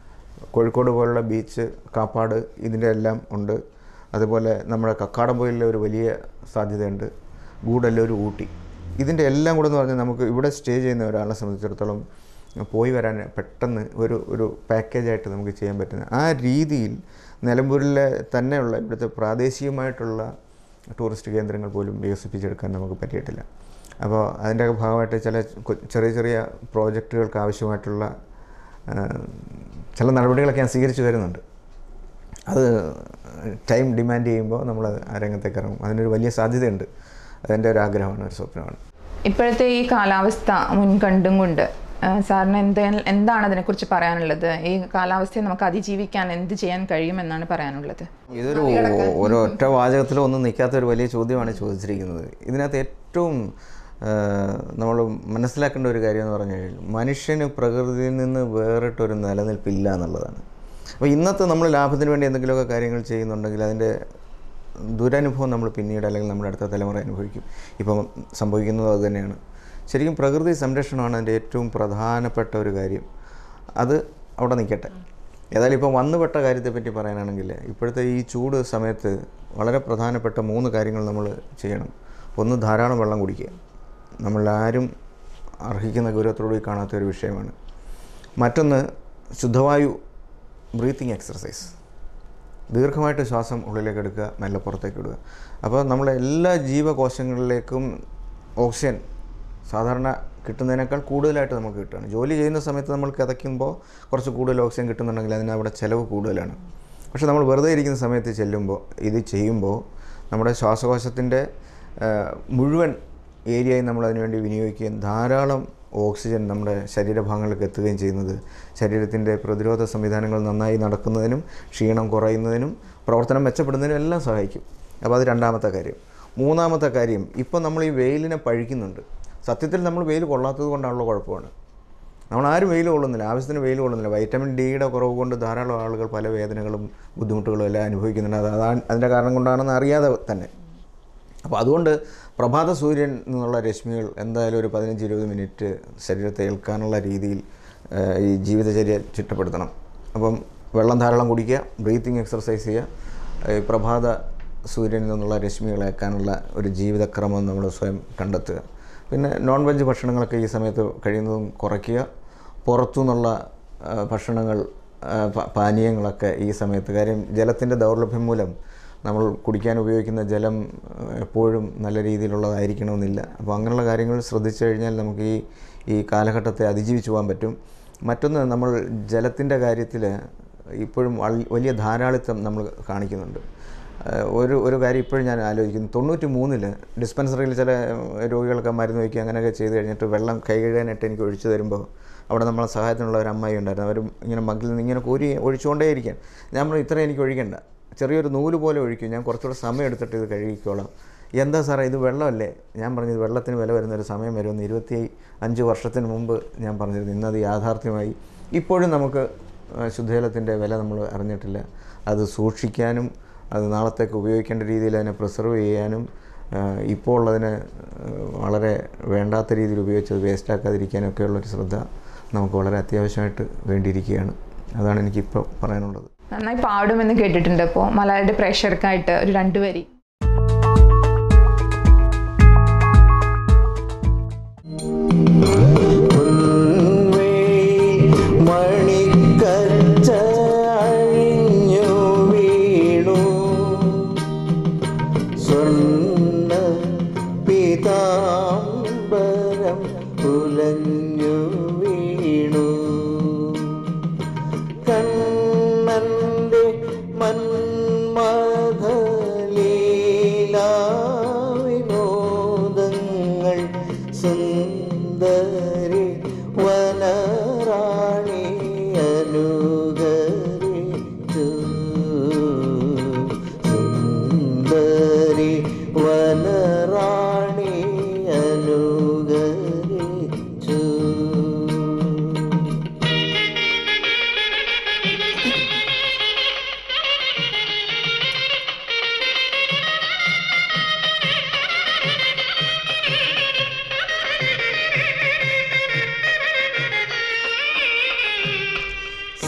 [SPEAKER 2] കോഴിക്കോട് പോലുള്ള ബീച്ച്, കാപ്പാട്, ഇതിൻ്റെ എല്ലാം ഉണ്ട്. അതുപോലെ നമ്മുടെ കക്കാടംപൊയിലെ ഒരു വലിയ സാധ്യതയുണ്ട്. ഗൂഡല്ലൂർ, ഊട്ടി, ഇതിൻ്റെ എല്ലാം കൂടെ എന്ന് പറഞ്ഞാൽ നമുക്ക് ഇവിടെ സ്റ്റേ ചെയ്യുന്ന ഒരാളെ സംബന്ധിച്ചിടത്തോളം പോയി വരാൻ പെട്ടെന്ന് ഒരു പാക്കേജായിട്ട് നമുക്ക് ചെയ്യാൻ പറ്റുന്ന ആ രീതിയിൽ നിലമ്പൂരിലെ തന്നെയുള്ള ഇവിടുത്തെ പ്രാദേശികമായിട്ടുള്ള ടൂറിസ്റ്റ് കേന്ദ്രങ്ങൾ പോലും വികസിപ്പിച്ചെടുക്കാൻ നമുക്ക് പറ്റിയിട്ടില്ല. അപ്പോൾ അതിൻ്റെ ഭാഗമായിട്ട് ചെറിയ ചെറിയ പ്രോജക്റ്റുകൾക്ക് ആവശ്യമായിട്ടുള്ള ചില നടപടികളൊക്കെ ഞാൻ സ്വീകരിച്ചു വരുന്നുണ്ട്. അത് ടൈം ഡിമാൻഡ് ചെയ്യുമ്പോൾ നമ്മൾ ആ രംഗത്തേക്ക് ഇറങ്ങും. അതിനൊരു വലിയ സാധ്യതയുണ്ട്. അതെൻ്റെ ഒരു ആഗ്രഹമാണ്, ഒരു സ്വപ്നമാണ്.
[SPEAKER 1] ഇപ്പോഴത്തെ ഈ കാലാവസ്ഥ മുൻകണ്ടും കൊണ്ട് സാറിന് എന്താണ് അതിനെക്കുറിച്ച് പറയാനുള്ളത്? ഈ കാലാവസ്ഥയെ നമുക്ക് അതിജീവിക്കാൻ എന്ത് ചെയ്യാൻ കഴിയുമെന്നാണ് പറയാനുള്ളത്?
[SPEAKER 2] ഇതൊരു ഒരൊറ്റ വാചകത്തിലൊന്നും നിൽക്കാത്ത ഒരു വലിയ ചോദ്യമാണ് ചോദിച്ചിരിക്കുന്നത്. ഇതിനകത്ത് ഏറ്റവും നമ്മൾ മനസ്സിലാക്കേണ്ട ഒരു കാര്യം എന്ന് പറഞ്ഞു കഴിഞ്ഞാൽ മനുഷ്യന് പ്രകൃതിയിൽ നിന്ന് വേറിട്ടൊരു നിലനിൽപ്പില്ല എന്നുള്ളതാണ്. അപ്പോൾ ഇന്നത്തെ നമ്മൾ ലാഭത്തിന് വേണ്ടി എന്തെങ്കിലുമൊക്കെ കാര്യങ്ങൾ ചെയ്യുന്നുണ്ടെങ്കിൽ അതിൻ്റെ ദുരനുഭവം നമ്മൾ പിന്നീട് അല്ലെങ്കിൽ നമ്മുടെ അടുത്ത തലമുറ അനുഭവിക്കും. ഇപ്പം സംഭവിക്കുന്നത് അതുതന്നെയാണ്. ശരിക്കും പ്രകൃതി സംരക്ഷണമാണ് അതിൻ്റെ ഏറ്റവും പ്രധാനപ്പെട്ട ഒരു കാര്യം. അത് അവിടെ നിൽക്കട്ടെ. ഏതായാലും ഇപ്പോൾ വന്നുപെട്ട കാര്യത്തെപ്പറ്റി പറയാനാണെങ്കിൽ ഇപ്പോഴത്തെ ഈ ചൂട് സമയത്ത് വളരെ പ്രധാനപ്പെട്ട 3 കാര്യങ്ങൾ നമ്മൾ ചെയ്യണം. ഒന്ന്, ധാരാളം വെള്ളം കുടിക്കുക. നമ്മളാരും അർഹിക്കുന്ന ഗൗരവത്തോടുകൂടി കാണാത്ത ഒരു വിഷയമാണ്. മറ്റൊന്ന്, ശുദ്ധവായു ബ്രീത്തിങ് എക്സർസൈസ്. ദീർഘമായിട്ട് ശ്വാസം ഉള്ളിലേക്ക് എടുക്കുക, മെല്ലെ പുറത്തേക്ക് വിടുക. അപ്പോൾ നമ്മളെ എല്ലാ ജീവകോശങ്ങളിലേക്കും ഓക്സിജൻ സാധാരണ കിട്ടുന്നതിനേക്കാൾ കൂടുതലായിട്ട് നമുക്ക് കിട്ടുകയാണ്. ജോലി ചെയ്യുന്ന സമയത്ത് നമ്മൾ കിതയ്ക്കുമ്പോൾ കുറച്ച് കൂടുതൽ ഓക്സിജൻ കിട്ടുന്നുണ്ടെങ്കിൽ അതിന് അവിടെ ചിലവ് കൂടുതലാണ്. പക്ഷേ നമ്മൾ വെറുതെ ഇരിക്കുന്ന സമയത്ത് ഇത് ചെയ്യുമ്പോൾ നമ്മുടെ ശ്വാസകോശത്തിൻ്റെ മുഴുവൻ ഏരിയയും നമ്മൾ അതിനുവേണ്ടി വിനിയോഗിക്കുകയും ധാരാളം ഓക്സിജൻ നമ്മുടെ ശരീരഭാഗങ്ങളിലേക്ക് എത്തുകയും ചെയ്യുന്നത് ശരീരത്തിൻ്റെ പ്രതിരോധ സംവിധാനങ്ങൾ നന്നായി നടക്കുന്നതിനും ക്ഷീണം കുറയുന്നതിനും പ്രവർത്തനം മെച്ചപ്പെടുന്നതിനും എല്ലാം സഹായിക്കും. അപ്പോൾ അത് രണ്ടാമത്തെ കാര്യം. മൂന്നാമത്തെ കാര്യം, ഇപ്പോൾ നമ്മൾ ഈ വെയിലിനെ പഴിക്കുന്നുണ്ട്. സത്യത്തിൽ നമ്മൾ വെയിൽ കൊള്ളാത്തത് കൊണ്ടാണുള്ള കുഴപ്പമാണ്. നമ്മളാരും വെയിൽ കൊള്ളുന്നില്ല, ആവശ്യത്തിന് വെയിൽ കൊള്ളുന്നില്ല. വൈറ്റമിൻ ഡിയുടെ കുറവ് കൊണ്ട് ധാരാളം ആളുകൾ പല വേദനകളും ബുദ്ധിമുട്ടുകളും എല്ലാം അനുഭവിക്കുന്നുണ്ട്. അതിൻ്റെ കാരണം കൊണ്ടാണെന്ന് അറിയാതെ തന്നെ. അപ്പോൾ അതുകൊണ്ട് പ്രഭാത സൂര്യൻ നിന്നുള്ള രശ്മികൾ എന്തായാലും ഒരു 15-20 മിനിറ്റ് ശരീരത്തെ ഏൽക്കാനുള്ള രീതിയിൽ ഈ ജീവിതചര്യ ചിട്ടപ്പെടുത്തണം. അപ്പം വെള്ളം ധാരാളം കുടിക്കുക, ബ്രീത്തിങ് എക്സർസൈസ് ചെയ്യുക, ഈ പ്രഭാത സൂര്യനിൽ നിന്നുള്ള രശ്മികളേക്കാനുള്ള ഒരു ജീവിതക്രമം നമ്മൾ സ്വയം കണ്ടെത്തുക. പിന്നെ നോൺ വെജ് ഭക്ഷണങ്ങളൊക്കെ ഈ സമയത്ത് കഴിയുന്നതും കുറയ്ക്കുക. പുറത്തു നിന്നുള്ള ഭക്ഷണങ്ങൾ, പാനീയങ്ങളൊക്കെ ഈ സമയത്ത്, കാര്യം ജലത്തിൻ്റെ ദൗർലഭ്യം മൂലം നമ്മൾ കുടിക്കാൻ ഉപയോഗിക്കുന്ന ജലം എപ്പോഴും നല്ല രീതിയിലുള്ളതായിരിക്കണമെന്നില്ല. അപ്പോൾ അങ്ങനെയുള്ള കാര്യങ്ങൾ ശ്രദ്ധിച്ചു കഴിഞ്ഞാൽ നമുക്ക് ഈ കാലഘട്ടത്തെ അതിജീവിച്ചു പോകാൻ പറ്റും. മറ്റൊന്ന്, നമ്മൾ ജലത്തിൻ്റെ കാര്യത്തിൽ ഇപ്പോഴും വലിയ ധാരാളിത്തം നമ്മൾ കാണിക്കുന്നുണ്ട്. ഒരു കാര്യം ഇപ്പോഴും ഞാൻ ആലോചിക്കുന്നു, 93-ൽ ഡിസ്പെൻസറിയിൽ ചില രോഗികൾക്ക് മരുന്ന് വയ്ക്കുക അങ്ങനെയൊക്കെ ചെയ്ത് കഴിഞ്ഞിട്ട് വെള്ളം കൈ കഴുകാനായിട്ട് എനിക്ക് ഒഴിച്ചു തരുമ്പോൾ അവിടെ നമ്മളെ സഹായത്തിനുള്ള ഒരു അമ്മായി ഉണ്ടായിരുന്നു. അവർ ഇങ്ങനെ മഗ്ഗിൽ നിന്ന് ഇങ്ങനെ കോരി ഒഴിച്ചുകൊണ്ടേയിരിക്കാൻ. ഞാൻ പറഞ്ഞു, ഇത്രയും എനിക്ക് ഒഴിക്കണ്ട, ചെറിയൊരു നൂല് പോലെ ഒഴിക്കും, ഞാൻ കുറച്ചുകൂടെ സമയം എടുത്തിട്ട് ഇത് കഴുകിക്കോളാം. എന്താ സാറേ ഇത് വെള്ളമല്ലേ? ഞാൻ പറഞ്ഞത് വെള്ളത്തിന് വില വരുന്നൊരു സമയം വരുമെന്ന് 25 വർഷത്തിന് മുമ്പ് ഞാൻ പറഞ്ഞിരുന്നു. ഇന്നത് യാഥാർത്ഥ്യമായി. ഇപ്പോഴും നമുക്ക് ശുദ്ധജലത്തിൻ്റെ വില നമ്മൾ അറിഞ്ഞിട്ടില്ല. അത് സൂക്ഷിക്കാനും അത് നാളത്തേക്ക് ഉപയോഗിക്കേണ്ട രീതിയിൽ അതിനെ പ്രിസർവ് ചെയ്യാനും ഇപ്പോൾ ഉള്ളതിനെ വളരെ വേണ്ടാത്ത രീതിയിൽ ഉപയോഗിച്ചത് വേസ്റ്റാക്കാതിരിക്കാനും ഒക്കെയുള്ളൊരു ശ്രദ്ധ നമുക്ക് വളരെ അത്യാവശ്യമായിട്ട് വേണ്ടിയിരിക്കുകയാണ്. അതാണ് എനിക്കിപ്പോൾ പറയാനുള്ളത്.
[SPEAKER 1] നന്നായി പാടുമെന്ന് കേട്ടിട്ടുണ്ട്. അപ്പോൾ മലയാളിയുടെ പ്രേക്ഷകർക്കായിട്ട് ഒരു 2 വരി.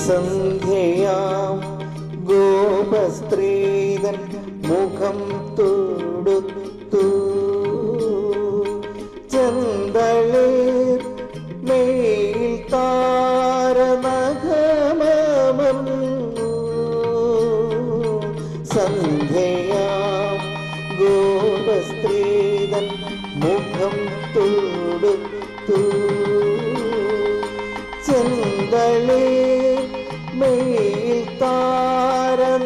[SPEAKER 3] സന്ധ്യയാം ഗോപസ്ത്രീതൻ മുഖം തൊടുത്തു ചന്തളിർ മേൽ താരനഖമമർന്നു. സന്ധ്യയാം ഗോപസ്ത്രീതൻ മുഖം തൊടുത്തു ചന്തളിർ മേൽ താരനഖമമർന്നു.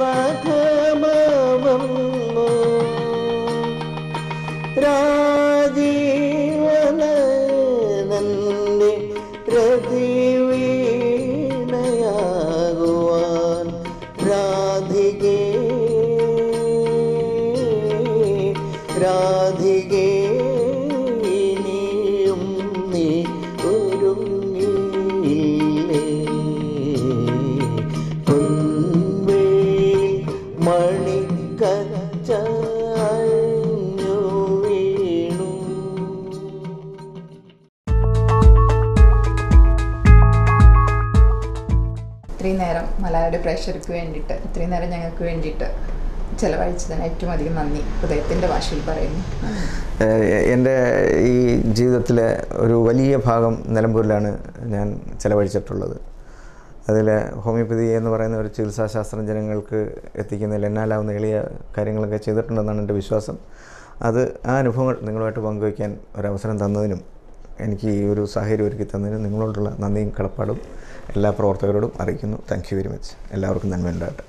[SPEAKER 1] നേരം മലയാളയുടെ പ്രേക്ഷകർക്ക് വേണ്ടിയിട്ട് ഇത്രയും നേരം ഞങ്ങൾക്ക് വേണ്ടിയിട്ട് ചിലവഴിച്ചതിന് ഏറ്റവും അധികം നന്ദി ഹൃദയത്തിൻ്റെ ഭാഷയിൽ പറയുന്നു.
[SPEAKER 2] എൻ്റെ ഈ ജീവിതത്തിലെ ഒരു വലിയ ഭാഗം നിലമ്പൂരിലാണ് ഞാൻ ചിലവഴിച്ചിട്ടുള്ളത്. അതിൽ ഹോമിയോപ്പതി എന്ന് പറയുന്ന ഒരു ചികിത്സാശാസ്ത്രം ജനങ്ങൾക്ക് എത്തിക്കുന്നതിൽ എന്നാലാവുന്ന എളിയ കാര്യങ്ങളൊക്കെ ചെയ്തിട്ടുണ്ടെന്നാണ് എൻ്റെ വിശ്വാസം. അത് ആ അനുഭവങ്ങൾ നിങ്ങളുമായിട്ട് പങ്കുവയ്ക്കാൻ ഒരവസരം തന്നതിനും എനിക്ക് ഈ ഒരു സാഹചര്യം ഒരുക്കി തന്നതിനും നിങ്ങളോടുള്ള നന്ദിയും കടപ്പാടും എല്ലാ പ്രവർത്തകരോടും അറിയിക്കുന്നു. Thank you very much. എല്ലാവർക്കും നന്മ ഉണ്ടാകട്ടെ.